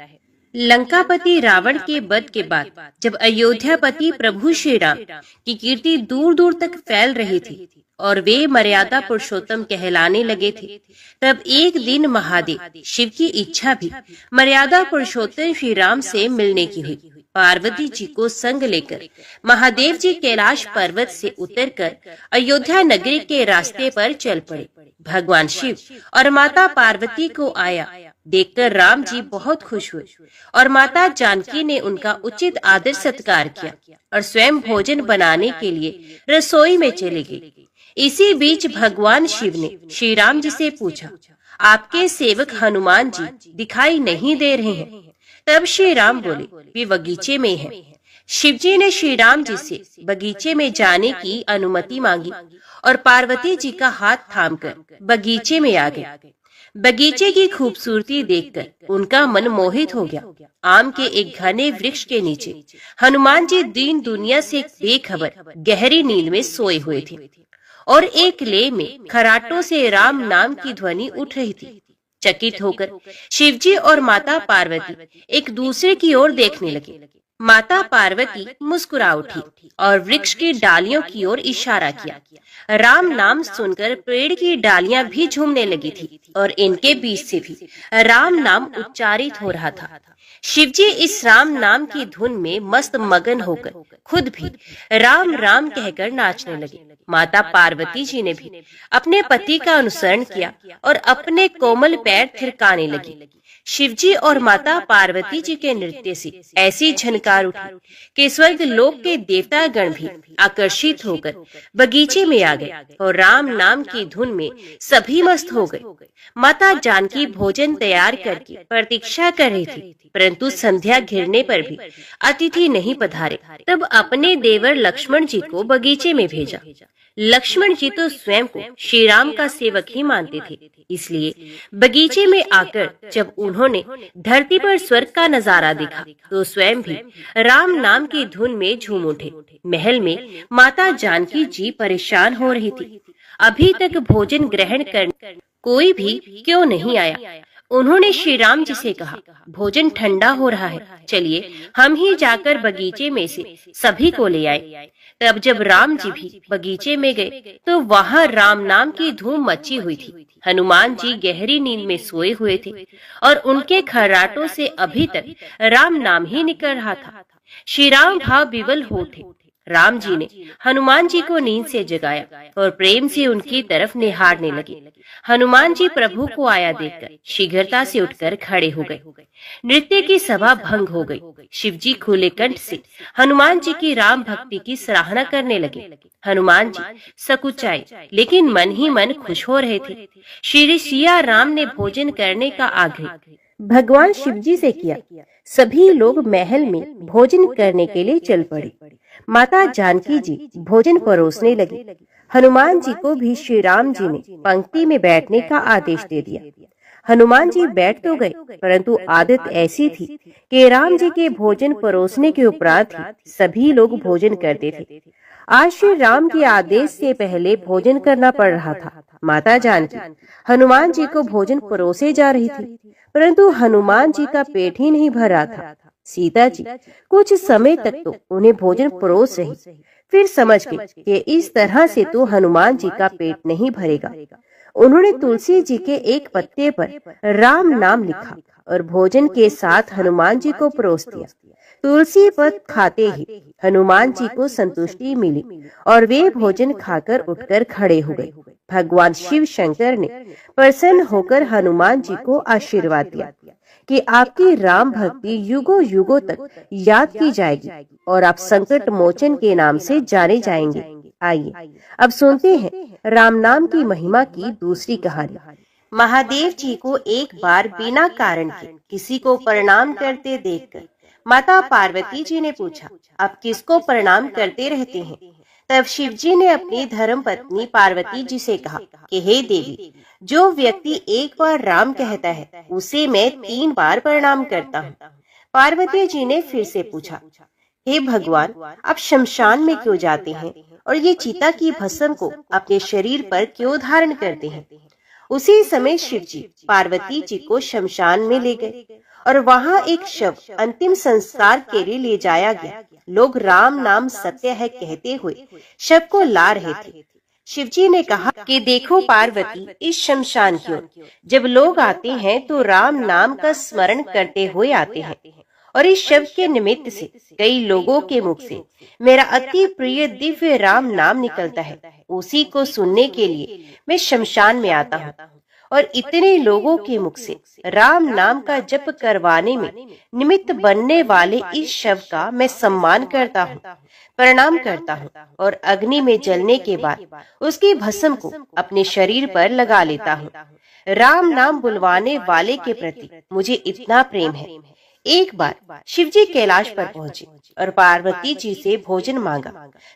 लंकापति रावण के वध के बाद जब अयोध्यापति प्रभु श्री राम की कीर्ति दूर दूर तक फैल रही थी और वे मर्यादा पुरुषोत्तम कहलाने लगे थे, तब एक दिन महादेव शिव की इच्छा भी मर्यादा पुरुषोत्तम श्री राम से मिलने की हुई। पार्वती जी को संग लेकर महादेव जी कैलाश पर्वत से उतरकर अयोध्या नगरी के रास्ते पर चल पड़े। भगवान शिव और माता पार्वती को आया देखकर राम जी बहुत खुश हुए और माता जानकी ने उनका उचित आदर सत्कार किया और स्वयं भोजन बनाने के लिए रसोई में चले गए। इसी बीच भगवान शिव ने श्री राम जी से पूछा, आपके सेवक हनुमान जी दिखाई नहीं दे रहे हैं। तब श्री राम बोले, वे बगीचे में हैं। शिव जी ने श्री राम जी से बगीचे में जाने की अनुमति मांगी और पार्वती जी का हाथ थामकर बगीचे में आ गए। बगीचे की खूबसूरती देखकर उनका मन मोहित हो गया। आम के एक घने वृक्ष के नीचे हनुमान जी दीन दुनिया से बेखबर गहरी नींद में सोए हुए थे और एक ले में खराटों से राम नाम की ध्वनि उठ रही थी। चकित होकर शिवजी और माता पार्वती एक दूसरे की ओर देखने लगे। माता पार्वती मुस्कुरा उठी और वृक्ष की डालियों की ओर इशारा किया। राम नाम सुनकर पेड़ की डालियां भी झूमने लगी थी और इनके बीच से भी राम नाम उच्चारित हो रहा था। शिवजी इस राम नाम की धुन में मस्त मगन होकर खुद भी राम राम कहकर नाचने लगे। माता पार्वती जी ने भी अपने पति का अनुसरण किया और अपने कोमल पैर थिरकाने लगी। शिवजी और माता पार्वती जी के नृत्य से ऐसी झनकार उठी कि स्वर्ग लोक के देवता गण भी आकर्षित होकर बगीचे में आ गए और राम नाम की धुन में सभी मस्त हो गए। माता जानकी भोजन तैयार करके प्रतीक्षा कर रही थी, परंतु संध्या घिरने पर भी अतिथि नहीं पधारे। तब अपने देवर लक्ष्मण जी को बगीचे में भेजा। लक्ष्मण जी तो स्वयं को श्री राम का सेवक ही मानते थे, इसलिए बगीचे में आकर जब उन्होंने धरती पर स्वर्ग का नजारा देखा तो स्वयं भी राम नाम की धुन में झूम उठे। महल में माता जानकी जी परेशान हो रही थी। अभी तक भोजन ग्रहण करने कोई भी क्यों नहीं आया। उन्होंने श्री राम जी से कहा, भोजन ठंडा हो रहा है, चलिए हम ही जाकर बगीचे में से सभी को ले आए। तब जब राम जी भी बगीचे में गए तो वहाँ राम नाम की धूम मची हुई थी। हनुमान जी गहरी नींद में सोए हुए थे और उनके खर्राटों से अभी तक राम नाम ही निकल रहा था। श्री राम भाव विवल हो उठे। राम जी ने हनुमान जी को नींद से जगाया और प्रेम से उनकी तरफ निहारने लगे। हनुमान जी प्रभु को आया देखकर शीघ्रता से उठकर खड़े हो गए। नृत्य की सभा भंग हो गई। शिवजी खुले कंठ से हनुमान जी की राम भक्ति की सराहना करने लगे। हनुमान जी सकुचाए लेकिन मन ही मन खुश हो रहे थे। श्री सिया राम ने भोजन करने का आग्रह भगवान शिवजी से किया। सभी लोग महल में भोजन करने के लिए चल पड़े। माता जानकी जी भोजन परोसने लगी। हनुमान जी को भी श्री राम जी ने पंक्ति में बैठने का आदेश दे दिया। हनुमान जी बैठ तो गए, परंतु आदत ऐसी थी कि राम जी के भोजन परोसने के उपरांत ही सभी लोग भोजन करते थे। आज श्री राम के आदेश से पहले भोजन करना पड़ रहा था। माता जानकी हनुमान जी को भोजन परोसे जा रही थी, परंतु हनुमान जी का पेट ही नहीं भर रहा था। सीता जी कुछ समय तक तो उन्हें भोजन परोस रही, फिर समझ गई कि इस तरह से तो हनुमान जी का पेट नहीं भरेगा। उन्होंने तुलसी जी के एक पत्ते पर राम नाम लिखा और भोजन के साथ हनुमान जी को परोस दिया। तुलसी पत्र खाते ही हनुमान जी को संतुष्टि मिली और वे भोजन खाकर उठकर खड़े हो गए। भगवान शिव शंकर ने प्रसन्न होकर हनुमान जी को आशीर्वाद दिया कि आपकी राम भक्ति युगों युगों तक याद की जाएगी और आप संकट मोचन के नाम से जाने जाएंगे। आइए अब सुनते हैं राम नाम की महिमा की दूसरी कहानी। महादेव जी को एक बार बिना कारण के किसी को प्रणाम करते देखकर माता पार्वती जी ने पूछा, आप किसको प्रणाम करते रहते हैं? तब शिव जी ने अपनी धर्म पत्नी पार्वती जी से कहा कि हे देवी, जो व्यक्ति एक बार राम कहता है उसे मैं 3 बार प्रणाम करता हूँ। पार्वती जी ने फिर से पूछा, हे भगवान, आप शमशान में क्यों जाते हैं और ये चिता की भस्म को अपने शरीर पर क्यों धारण करते हैं? उसी समय शिव जी पार्वती जी को शमशान में ले गए और वहाँ एक शव अंतिम संस्कार के लिए ले जाया गया। लोग राम नाम सत्य है कहते हुए शव को ला रहे थे। शिव जी ने कहा कि देखो पार्वती, इस शमशान की ओर जब लोग आते हैं तो राम नाम का स्मरण करते हुए आते हैं और इस शव के निमित्त से कई लोगों के मुख से मेरा अति प्रिय दिव्य राम नाम निकलता है। उसी को सुनने के लिए मैं शमशान में आता हूँ और इतने लोगों के मुख से राम नाम का जप करवाने में निमित्त बनने वाले इस शव का मैं सम्मान करता हूँ, प्रणाम करता हूँ और अग्नि में जलने के बाद उसकी भस्म को अपने शरीर पर लगा लेता हूँ। राम नाम बुलवाने वाले के प्रति मुझे इतना प्रेम है। एक बार शिव जी कैलाश पर पहुंचे और पार्वती जी से भोजन मांगा।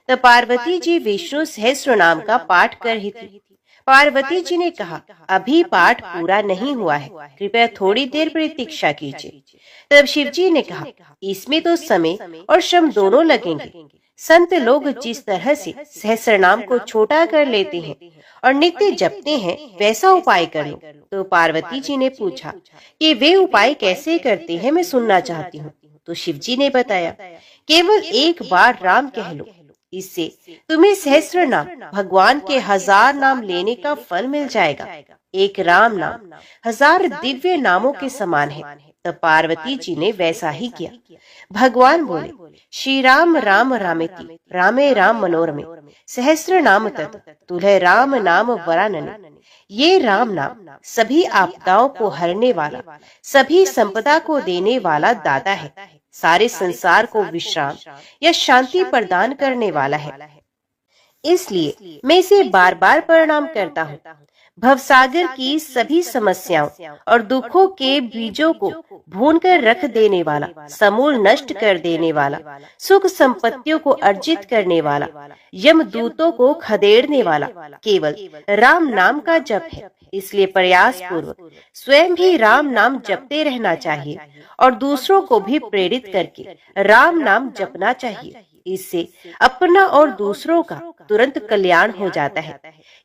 तब पार्वती जी विष्णु सहस्त्र नाम का पाठ कर रही थी। पार्वती जी ने कहा, अभी पाठ पूरा नहीं हुआ है, कृपया थोड़ी देर प्रतीक्षा कीजिए। तब शिव जी ने कहा, इसमें तो समय और श्रम दोनों लगेंगे। संत लोग जिस तरह से सहस्रनाम को छोटा कर लेते हैं और नित्य जपते हैं, वैसा उपाय कर लो। तो पार्वती जी ने पूछा कि वे उपाय कैसे करते हैं, मैं सुनना चाहती हूँ। तो शिव जी ने बताया, केवल एक बार राम कह लो, इससे तुम्हें सहस्त्र नाम भगवान के 1000 नाम लेने का फल मिल जाएगा। एक राम नाम 1000 दिव्य नामों के समान है। तब पार्वती जी ने वैसा ही किया। भगवान बोले, श्री राम राम रामेति रामे राम मनोरमे सहस्त्र नाम तत् तुल्हे राम नाम वरानने। ये राम नाम सभी आपदाओं को हरने वाला, सभी संपदा को देने वाला दाता है, सारे संसार को विश्राम या शांति प्रदान करने वाला है। इसलिए मैं इसे बार बार प्रणाम करता हूँ। भवसागर की सभी समस्याओं और दुखों के बीजों को भूनकर रख देने वाला, समूल नष्ट कर देने वाला, सुख संपत्तियों को अर्जित करने वाला, यमदूतों को खदेड़ने वाला केवल राम नाम का जप है। इसलिए प्रयास पूर्वक स्वयं भी राम नाम जपते रहना चाहिए और दूसरों को भी प्रेरित करके राम नाम जपना चाहिए। इससे अपना और दूसरों का तुरंत कल्याण हो जाता है।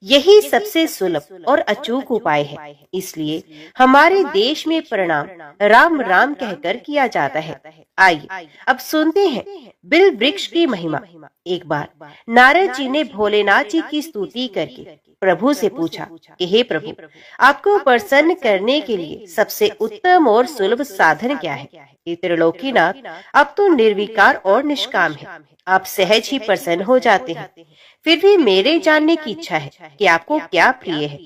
यही सबसे सुलभ और अचूक उपाय है। इसलिए हमारे देश में प्रणाम राम राम कहकर किया जाता है। आइए अब सुनते हैं बिल वृक्ष की महिमा। एक बार नारद जी ने भोलेनाथ जी की स्तुति करके प्रभु से पूछा कि हे प्रभु, आपको प्रसन्न करने के लिए सबसे उत्तम और सुलभ साधन क्या है? त्रिलोकीनाथ, आप तो निर्विकार और निष्काम है, आप सहज ही प्रसन्न हो जाते हैं। फिर भी मेरे जानने की इच्छा है कि आपको क्या प्रिय है।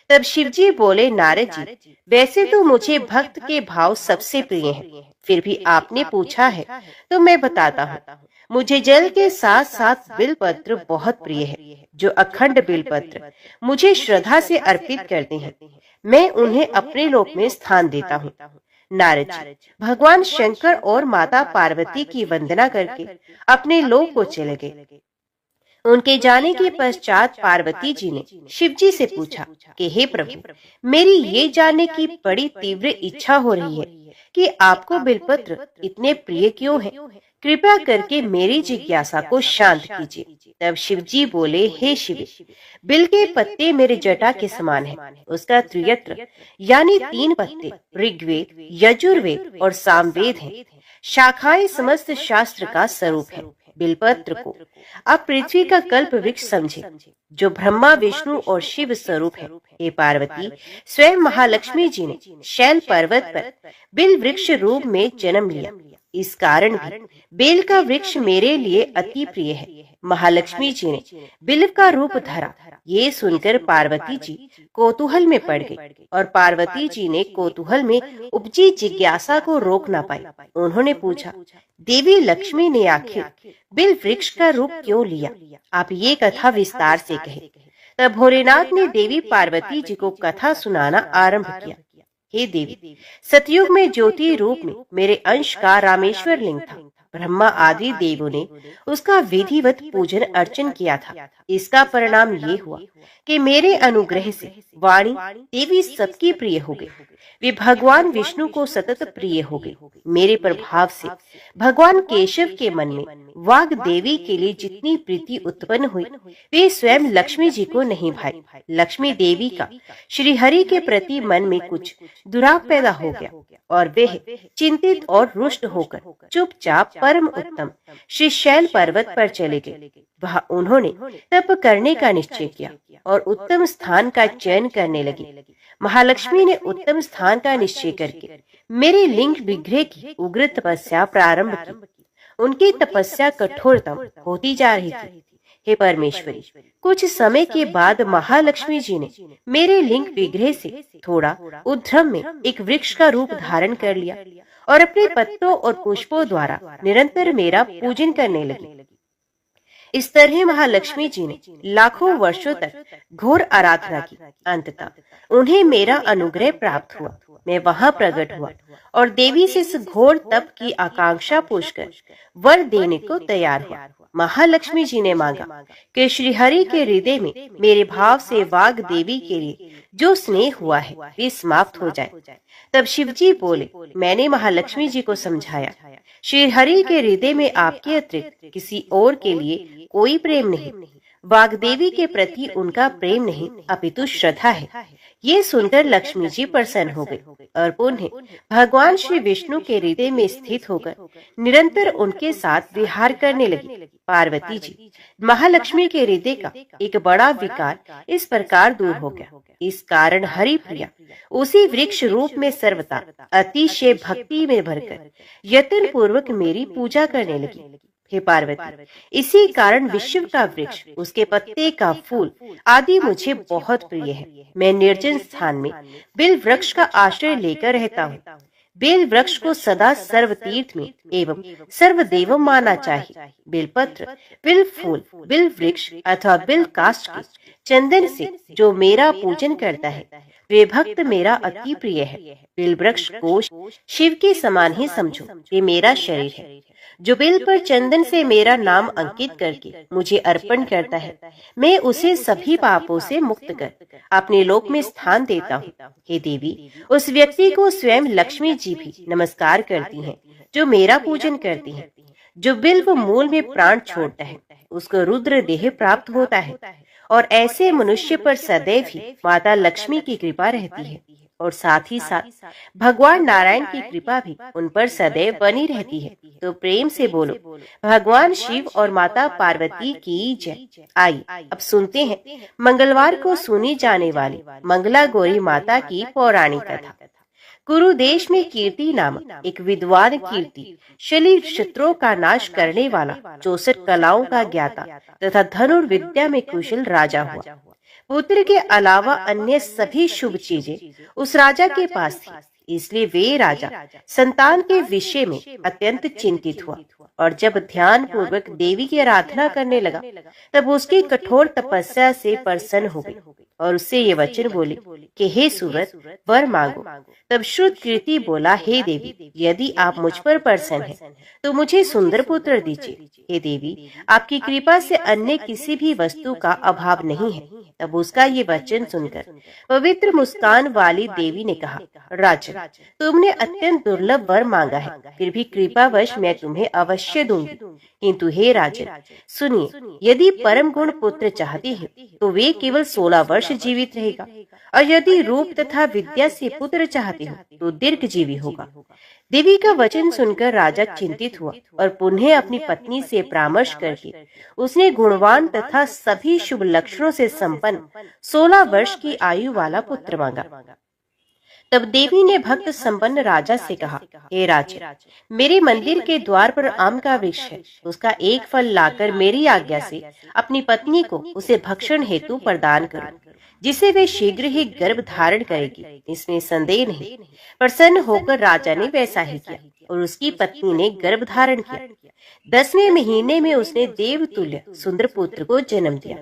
तब शिव जी बोले, नारद जी, वैसे तो मुझे भक्त के भाव सबसे प्रिय हैं, फिर भी आपने पूछा है तो मैं बताता हूँ। मुझे जल के साथ साथ बिलपत्र बहुत प्रिय है। जो अखंड बिलपत्र मुझे श्रद्धा से अर्पित करते हैं, मैं उन्हें अपने लोक में स्थान देता हूँ। नारद जी भगवान शंकर और माता पार्वती की वंदना करके अपने लोक को चले गए। उनके जाने के पश्चात पार्वती जी ने शिव जी से पूछा कि हे प्रभु, मेरी ये जानने की बड़ी तीव्र इच्छा हो रही है कि आपको बिलपत्र इतने प्रिय क्यों हैं? कृपया करके मेरी जिज्ञासा को शांत कीजिए। तब शिव जी बोले, हे शिव, बिल के पत्ते मेरे जटा के समान है। उसका त्रियत्र यानी 3 पत्ते ऋग्वेद, यजुर्वेद और सामवेद हैं। शाखाएं समस्त शास्त्र का स्वरूप है। बिलपत्र को आप पृथ्वी का कल्प वृक्ष समझे, जो ब्रह्मा विष्णु और शिव स्वरूप है। हे पार्वती, स्वयं महालक्ष्मी जी ने शैल पर्वत पर बिल वृक्ष रूप में जन्म लिया। इस कारण भी बेल का वृक्ष मेरे लिए अति प्रिय है। महालक्ष्मी जी ने बिल्व का रूप धरा। ये सुनकर पार्वती जी कौतूहल में पड़ गई और पार्वती जी ने कौतूहल में उपजी जिज्ञासा को रोक ना पाई। उन्होंने पूछा, देवी लक्ष्मी ने आखिर बिल वृक्ष का रूप क्यों लिया? आप ये कथा विस्तार से कहे। तब भोलेनाथ ने देवी पार्वती जी को कथा सुनाना आरंभ किया। हे देवी, सतयुग में ज्योति रूप में मेरे अंश का रामेश्वर लिंग था। ब्रह्मा आदि देवों ने उसका विधिवत पूजन अर्चन किया था। इसका परिणाम ये हुआ कि मेरे अनुग्रह से वाणी देवी सबकी प्रिय हो गई। वे भगवान विष्णु को सतत प्रिय हो गई। मेरे प्रभाव से भगवान केशव के मन में वाग देवी के लिए जितनी प्रीति उत्पन्न हुई, वे स्वयं लक्ष्मी जी को नहीं भाई। लक्ष्मी देवी का श्री हरि के प्रति मन में कुछ दुराव पैदा हो गया और वे चिंतित और रुष्ट होकर चुपचाप परम उत्तम श्री शैल पर्वत पर चले गए। वहां उन्होंने तप करने का निश्चय किया और उत्तम स्थान का चयन करने लगे। महालक्ष्मी ने उत्तम स्थान का निश्चय करके मेरे लिंग विग्रह की उग्र तपस्या प्रारंभ की। उनकी तपस्या कठोरतम होती जा रही थी। हे परमेश्वरी, कुछ समय के बाद महालक्ष्मी जी ने मेरे लिंग विग्रह से थोड़ा उद्धम में एक वृक्ष का रूप धारण कर लिया और अपने पत्तों और पुष्पों द्वारा निरंतर मेरा पूजन करने लगी। इस तरह महालक्ष्मी जी ने लाखों वर्षों तक घोर आराधना की। अंततः उन्हें मेरा अनुग्रह प्राप्त हुआ। मैं वहां प्रकट हुआ और देवी से इस घोर तप की आकांक्षा पूछकर वर देने को तैयार हुआ। महालक्ष्मी जी ने मांगा कि श्री हरि के हृदय में मेरे भाव से वाग देवी के लिए जो स्नेह हुआ है वे समाप्त हो जाए। तब शिवजी बोले, मैंने महालक्ष्मी जी को समझाया, श्री हरि के हृदय में आपके अतिरिक्त किसी और के लिए कोई प्रेम नहीं। वाग्देवी के प्रति उनका प्रेम नहीं अपितु श्रद्धा है। ये सुनकर लक्ष्मी जी प्रसन्न हो गई और पुनः भगवान श्री विष्णु के हृदय में स्थित होकर निरंतर उनके साथ विहार करने लगी। पार्वती जी, महालक्ष्मी के हृदय का एक बड़ा विकार इस प्रकार दूर हो गया। इस कारण हरि प्रिया उसी वृक्ष रूप में सर्वथा अतिशय भक्ति में भरकर यत्न पूर्वक मेरी पूजा करने लगी। हे पार्वती, इसी कारण विश्व का वृक्ष, उसके पत्ते का फूल आदि मुझे बहुत प्रिय है। मैं निर्जन स्थान में बिल वृक्ष का आश्रय लेकर रहता हूँ। बेल वृक्ष को सदा सर्व तीर्थ में एवं सर्वदेव माना चाहिए। बेलपत्र, बिल फूल, बिल वृक्ष अथवा बिल काष्ठ के चंदन से जो मेरा पूजन करता है वे भक्त मेरा अति प्रिय है। बिल वृक्ष को शिव के समान ही समझो, ये मेरा शरीर है। जो बिल पर चंदन से मेरा नाम अंकित करके मुझे अर्पण करता है, मैं उसे सभी पापों से मुक्त कर अपने लोक में स्थान देता हूँ। हे देवी, उस व्यक्ति को स्वयं लक्ष्मी जी भी नमस्कार करती हैं, जो मेरा पूजन करती हैं। जो बिल्व मूल में प्राण छोड़ता है उसको रुद्र देह प्राप्त होता है और ऐसे मनुष्य पर सदैव ही माता लक्ष्मी की कृपा रहती है और साथ ही साथ भगवान नारायण की कृपा भी उन पर सदैव बनी रहती है। तो प्रेम से बोलो, भगवान शिव और माता पार्वती की जय। आइए अब सुनते हैं मंगलवार को सुनी जाने वाली मंगला गौरी माता की पौराणिक कथा। कुरु देश में कीर्ति नामक एक विद्वान कीर्ति शली शत्रुओं का नाश करने वाला 64 कलाओं का ज्ञाता तथा धनुर्विद्या में कुशल राजा हुआ। पुत्र के अलावा अन्य सभी शुभ चीजें उस राजा के पास थी, इसलिए वे राजा संतान के विषय में अत्यंत चिंतित हुआ और जब ध्यान पूर्वक देवी की आराधना करने लगा तब उसकी कठोर तपस्या से प्रसन्न हो गई और उससे ये वचन बोले कि हे सुव्रत, वर मांगो। तब श्रुत कीर्ति बोला, हे देवी, यदि आप मुझ पर प्रसन्न हैं तो मुझे सुंदर पुत्र दीजिए। हे देवी, आपकी कृपा से अन्य किसी भी वस्तु का अभाव नहीं है। तब उसका ये वचन सुनकर पवित्र मुस्कान वाली देवी ने कहा, राजन, तुमने अत्यंत दुर्लभ वर मांगा है, फिर भी कृपावश मैं तुम्हें अवश्य दूंगी। किंतु हे राजन, सुनिए, यदि परम गुण पुत्र चाहते हैं तो वे केवल 16 वर्ष जीवित रहेगा और यदि रूप तथा विद्या से पुत्र चाहते हो तो दीर्घजीवी होगा। देवी का वचन सुनकर राजा चिंतित हुआ और पुनः अपनी पत्नी से परामर्श करके उसने गुणवान तथा सभी शुभ लक्षणों से संपन्न 16 वर्ष की आयु वाला पुत्र मांगा। तब देवी ने भक्त संपन्न राजा से कहा, हे राजा, मेरे मंदिर के द्वार पर आम का वृक्ष है, उसका एक फल लाकर मेरी आज्ञा से अपनी पत्नी को उसे भक्षण हेतु प्रदान करो, जिसे वे शीघ्र ही गर्भ धारण करेगी, इसमें संदेह नहीं। प्रसन्न होकर राजा ने वैसा ही किया और उसकी पत्नी ने गर्भ धारण किया। 10वें महीने में उसने देवतुल्य सुंदर पुत्र को जन्म दिया।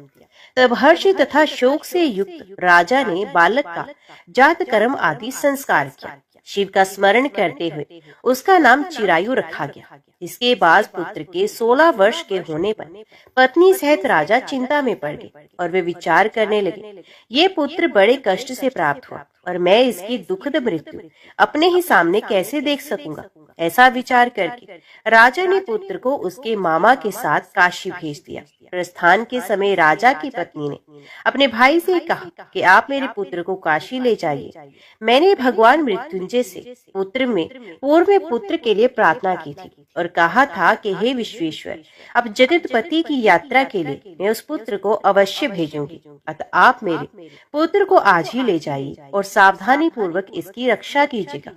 तब हर्ष तथा शोक से युक्त राजा ने बालक का जात कर्म आदि संस्कार किया। शिव का स्मरण करते हुए उसका नाम चिरायु रखा गया। इसके बाद पुत्र के 16 वर्ष के होने पर पत्नी सहित राजा चिंता में पड़ गए और वे विचार करने लगे, ये पुत्र बड़े कष्ट से प्राप्त हुआ और मैं इसकी दुखद मृत्यु अपने ही सामने कैसे देख सकूंगा। ऐसा विचार करके राजा ने पुत्र को उसके मामा के साथ काशी भेज दिया। प्रस्थान के समय राजा की पत्नी ने अपने भाई से कहा कि आप मेरे पुत्र को काशी ले जाइए। मैंने भगवान मृत्युंजय से पूर्व में पुत्र के लिए प्रार्थना की थी और कहा था कि हे विश्वेश्वर, अब जगतपति की यात्रा के लिए मैं उस पुत्र को अवश्य भेजूंगी, अतः आप मेरे पुत्र को आज ही ले जाइए और सावधानी पूर्वक इसकी रक्षा कीजिएगा।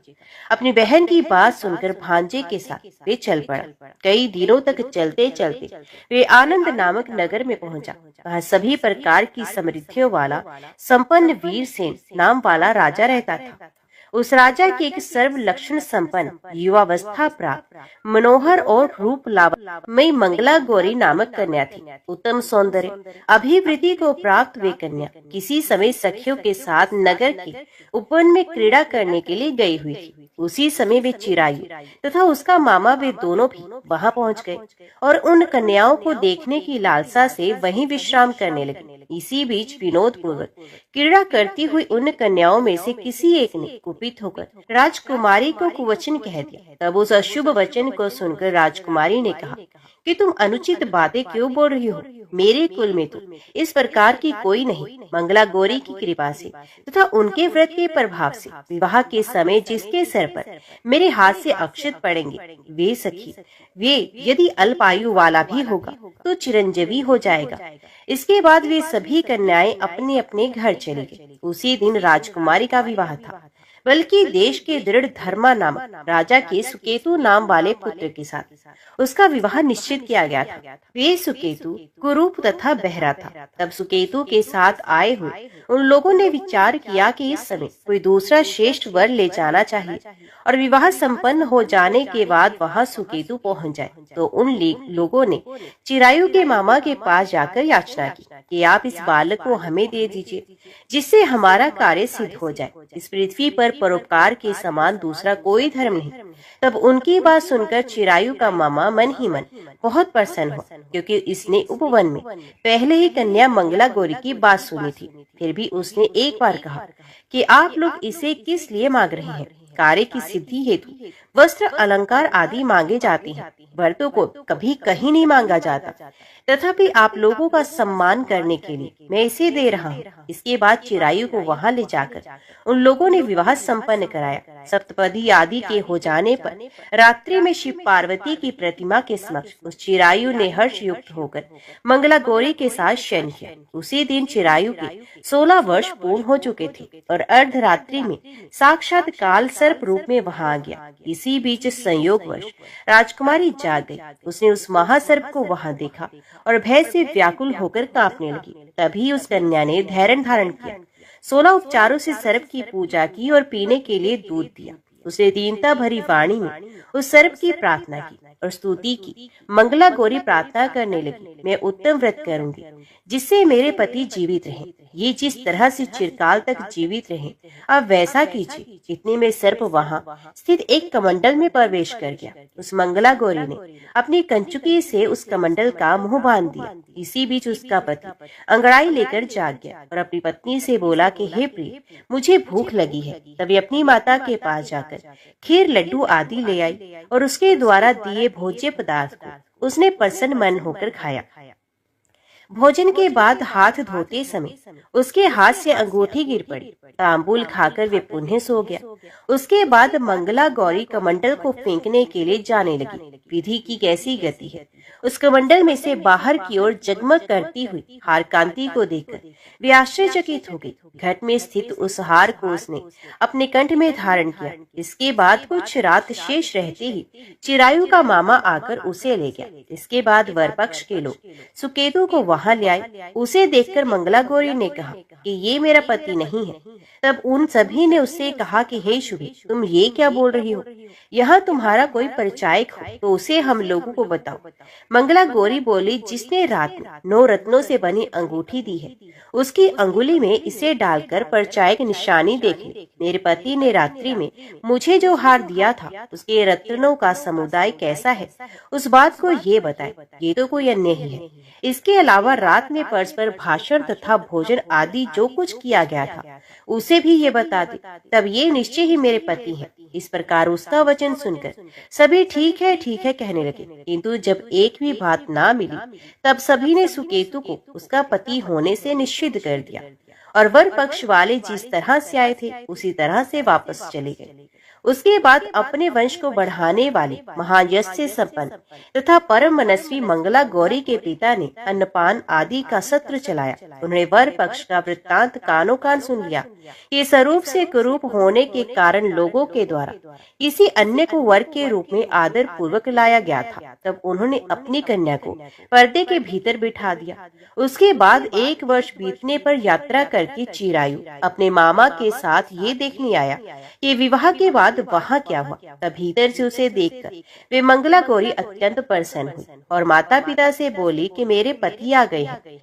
अपनी बहन की बात सुनकर भांजे के साथ वे चल पड़ा। कई दिनों तक चलते चलते वे आनंद नामक नगर में पहुंचा। वहाँ सभी प्रकार की समृद्धियों वाला संपन्न वीरसेन नाम वाला राजा रहता था। उस राजा की एक सर्व लक्षण संपन्न युवावस्था प्राप्त मनोहर और रूप लावण्यमयी मंगला गौरी नामक कन्या थी। उत्तम सौंदर्य अभिवृद्धि को प्राप्त वे कन्या किसी समय सखियों के साथ नगर के उपवन में क्रीड़ा करने के लिए गई हुई थी। उसी समय वे चिरायु तथा उसका मामा वे दोनों भी वहां पहुंच गए और उन कन्याओं को देखने की लालसा से वहीं विश्राम करने लगे। इसी बीच विनोद पूर्वक क्रीड़ा करती हुई उन कन्याओं में से किसी एक ने कुपित होकर राजकुमारी को कुवचन कह दिया। तब उस अशुभ वचन को सुनकर राजकुमारी ने कहा कि तुम अनुचित बातें क्यों बोल रही हो? मेरे कुल में तो इस प्रकार की कोई नहीं। मंगला गौरी की कृपा से तथा उनके व्रत के प्रभाव से विवाह के समय जिसके सिर पर मेरे हाथ से अक्षत पड़ेंगे वे सखी वे यदि अल्पायु वाला भी होगा तो चिरंजीवी हो जाएगा। इसके बाद वे सभी कन्याएं अपने अपने घर चली गईं। उसी दिन राजकुमारी का विवाह था, बल्कि देश के दृढ़ धर्मा नामक राजा के सुकेतु नाम वाले पुत्र के साथ उसका विवाह निश्चित किया गया था। वे सुकेतु कुरूप तथा बहरा था। तब सुकेतु के साथ आए हुए उन लोगों ने विचार किया कि इस समय कोई दूसरा श्रेष्ठ वर ले जाना चाहिए और विवाह संपन्न हो जाने के बाद वहां सुकेतु पहुंच जाए। तो उन लोगों ने चिरायु के मामा के पास जाकर याचना की कि आप इस बालक को हमें दे दीजिए, जिससे हमारा कार्य सिद्ध हो जाए। इस पृथ्वी पर परोपकार के समान दूसरा कोई धर्म नहीं। तब उनकी बात सुनकर चिरायु का मामा मन ही मन बहुत प्रसन्न हुआ, क्योंकि इसने उपवन में पहले ही कन्या मंगला गौरी की बात सुनी थी। फिर भी उसने एक बार कहा कि आप लोग इसे किस लिए मांग रहे हैं? कार्य की सिद्धि हेतु वस्त्र अलंकार आदि मांगे जाते हैं, व्रतों को कभी कहीं नहीं मांगा जाता। तथापि आप लोगों का सम्मान करने के लिए मैं इसे दे रहा हूँ। इसके बाद चिरायु को वहां ले जाकर उन लोगों ने विवाह संपन्न कराया। सप्तपदी आदि के हो जाने पर रात्रि में शिव पार्वती की प्रतिमा के समक्ष उस चिरायु ने हर्ष युक्त होकर मंगला गौरी के साथ शयन किया। उसी दिन चिरायु के 16 वर्ष पूर्ण हो चुके थे और अर्धरात्रि में साक्षात काल सर्प रूप में वहां आ गया। इसी बीच संयोगवश राजकुमारी जाग गई। उसने उस महासर्प को वहां देखा और भय से व्याकुल होकर कांपने लगी। तभी उस कन्या ने धैर्य धारण किया, 16 उपचारों से सर्प की पूजा की और पीने के लिए दूध दिया। उसने दीनता भरी वाणी में उस सर्प की प्रार्थना की और स्तुति की। मंगला गौरी प्रार्थना करने लगी, मैं उत्तम व्रत करूंगी जिससे मेरे पति जीवित रहें। ये जिस तरह से चिरकाल तक जीवित रहे, अब वैसा कीजिए। इतने में सर्प वहां स्थित एक कमंडल में प्रवेश कर गया। उस मंगला गौरी ने अपनी कंचुकी से उस कमंडल का मुंह बांध दिया। इसी बीच उसका पति अंगड़ाई लेकर जाग गया और अपनी पत्नी से बोला कि हे प्रिय, मुझे भूख लगी है। तभी अपनी माता के पास जाकर खीर लड्डू आदि ले आई और उसके द्वारा दिए भोज्य पदार्थ को उसने प्रसन्न मन होकर खाया। भोजन के बाद हाथ धोते समय उसके हाथ से अंगूठी गिर पड़ी। तांबूल खाकर वे पुनः सो गया। उसके बाद मंगला गौरी कमंडल को फेंकने के लिए जाने लगी। विधि की कैसी गति है! उस कमंडल में से बाहर की ओर जगमग करती हुई हार कांति को देखकर वे आश्चर्यचकित हो गई। घट में स्थित उस हार को उसने अपने कंठ में धारण किया। इसके बाद कुछ रात शेष रहते ही चिरायु का मामा आकर उसे ले गया। इसके बाद वर पक्ष के लोग सुकेतु को वहां ले आए। उसे देखकर मंगला गौरी ने कहा कि ये मेरा पति नहीं है। तब उन सभी ने उससे कहा कि हे शुभे, तुम ये क्या बोल रही हो? यहाँ तुम्हारा कोई परिचायक हो तो उसे हम लोगों को बताओ। मंगला गौरी बोली, जिसने रात में 9 रत्नों से बनी अंगूठी दी है, उसकी अंगुली में इसे डालकर परिचायक निशानी देख ले। मेरे पति ने रात्रि में मुझे जो हार दिया था उसके रत्नों का समुदाय कैसा है, उस बात को ये बताए। ये तो कोई अन्य ही है। इसके अलावा रात में परस्पर भाषण तथा भोजन आदि जो कुछ किया गया था उसे भी ये बता दे, तब ये निश्चय ही मेरे पति हैं। इस प्रकार उसका वचन सुनकर सभी ठीक है कहने लगे। किंतु जब एक भी बात ना मिली तब सभी ने सुकेतु को उसका पति होने से निश्चित कर दिया और वर पक्ष वाले जिस तरह से आए थे उसी तरह से वापस चले गए। उसके बाद अपने वंश को बढ़ाने वाले महायश से संपन्न तथा परम मनस्वी मंगला गौरी के पिता ने अन्नपान आदि का सत्र चलाया। उन्होंने वर पक्ष का वृत्तांत कानों कान सुन लिया। ये स्वरूप से कुरूप होने के कारण लोगों के द्वारा किसी अन्य को वर के रूप में आदर पूर्वक लाया गया था। तब उन्होंने अपनी कन्या को पर्दे के भीतर बिठा दिया। उसके बाद 1 वर्ष बीतने पर यात्रा करके चिरायु अपने मामा के साथ ये देखने आया कि विवाह के बाद वहाँ क्या हुआ। तब भीतर से उसे देखकर वे मंगला गौरी अत्यंत प्रसन्न हुई और माता पिता से बोली कि मेरे पति आ गए हैं।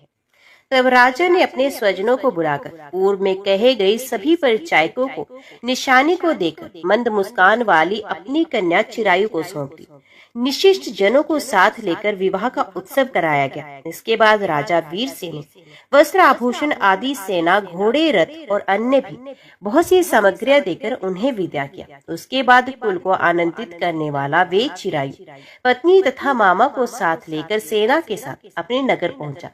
तब राजा ने अपने स्वजनों को बुलाकर पूर्व में कहे गए सभी परिचायकों को निशानी को देकर मंद मुस्कान वाली अपनी कन्या चिरायु को सौंप दी। निशिष्ट जनों को साथ लेकर विवाह का उत्सव कराया गया। इसके बाद राजा वीरसेन ने वस्त्र आभूषण आदि सेना, घोड़े, रथ और अन्य भी बहुत सी सामग्रियां देकर उन्हें विदा किया। उसके बाद कुल को आनंदित करने वाला वे चिरायु पत्नी तथा मामा को साथ लेकर सेना के साथ अपने नगर पहुंचा।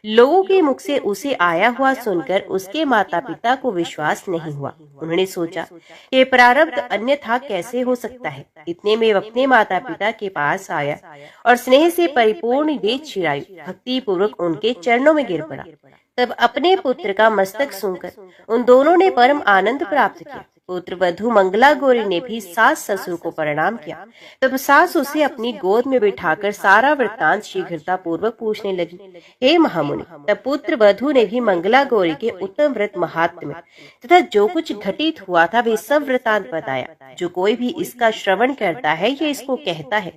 लोगों के मुख से उसे आया हुआ सुनकर उसके माता पिता को विश्वास नहीं हुआ। उन्होंने सोचा कि प्रारब्ध अन्यथा कैसे हो सकता है। इतने में अपने माता पिता के पास आया और स्नेह से परिपूर्ण वे चिरायु भक्ति पूर्वक उनके चरणों में गिर पड़ा। तब अपने पुत्र का मस्तक सूंघकर उन दोनों ने परम आनंद प्राप्त किया। पुत्र वधु मंगला गौरी ने भी सास ससुर को प्रणाम किया। तब सास उसे अपनी गोद में बिठाकर सारा वृत्तांत शीघ्रता पूर्वक पूछने लगी। हे महामुनि, तब पुत्र वधु ने भी मंगला गौरी के उत्तम व्रत महात्म्य तथा जो कुछ घटित हुआ था वे सब वृत्तांत बताया। जो कोई भी इसका श्रवण करता है या इसको कहता है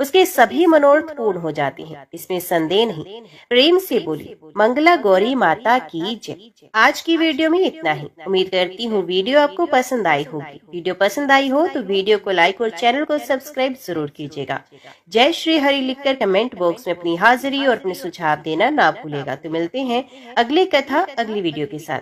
उसके सभी मनोरथ पूर्ण हो जाते हैं, इसमें संदेह नहीं। प्रेम से बोली मंगला गौरी माता की जय। आज की वीडियो में इतना ही। उम्मीद करती हूँ वीडियो आपको पसंद आई होगी। वीडियो पसंद आई हो तो वीडियो को लाइक और चैनल को सब्सक्राइब जरूर कीजिएगा। जय श्री हरि लिखकर कमेंट बॉक्स में अपनी हाजिरी और अपने सुझाव देना ना भूलेगा। तो मिलते हैं अगली कथा अगली वीडियो के साथ।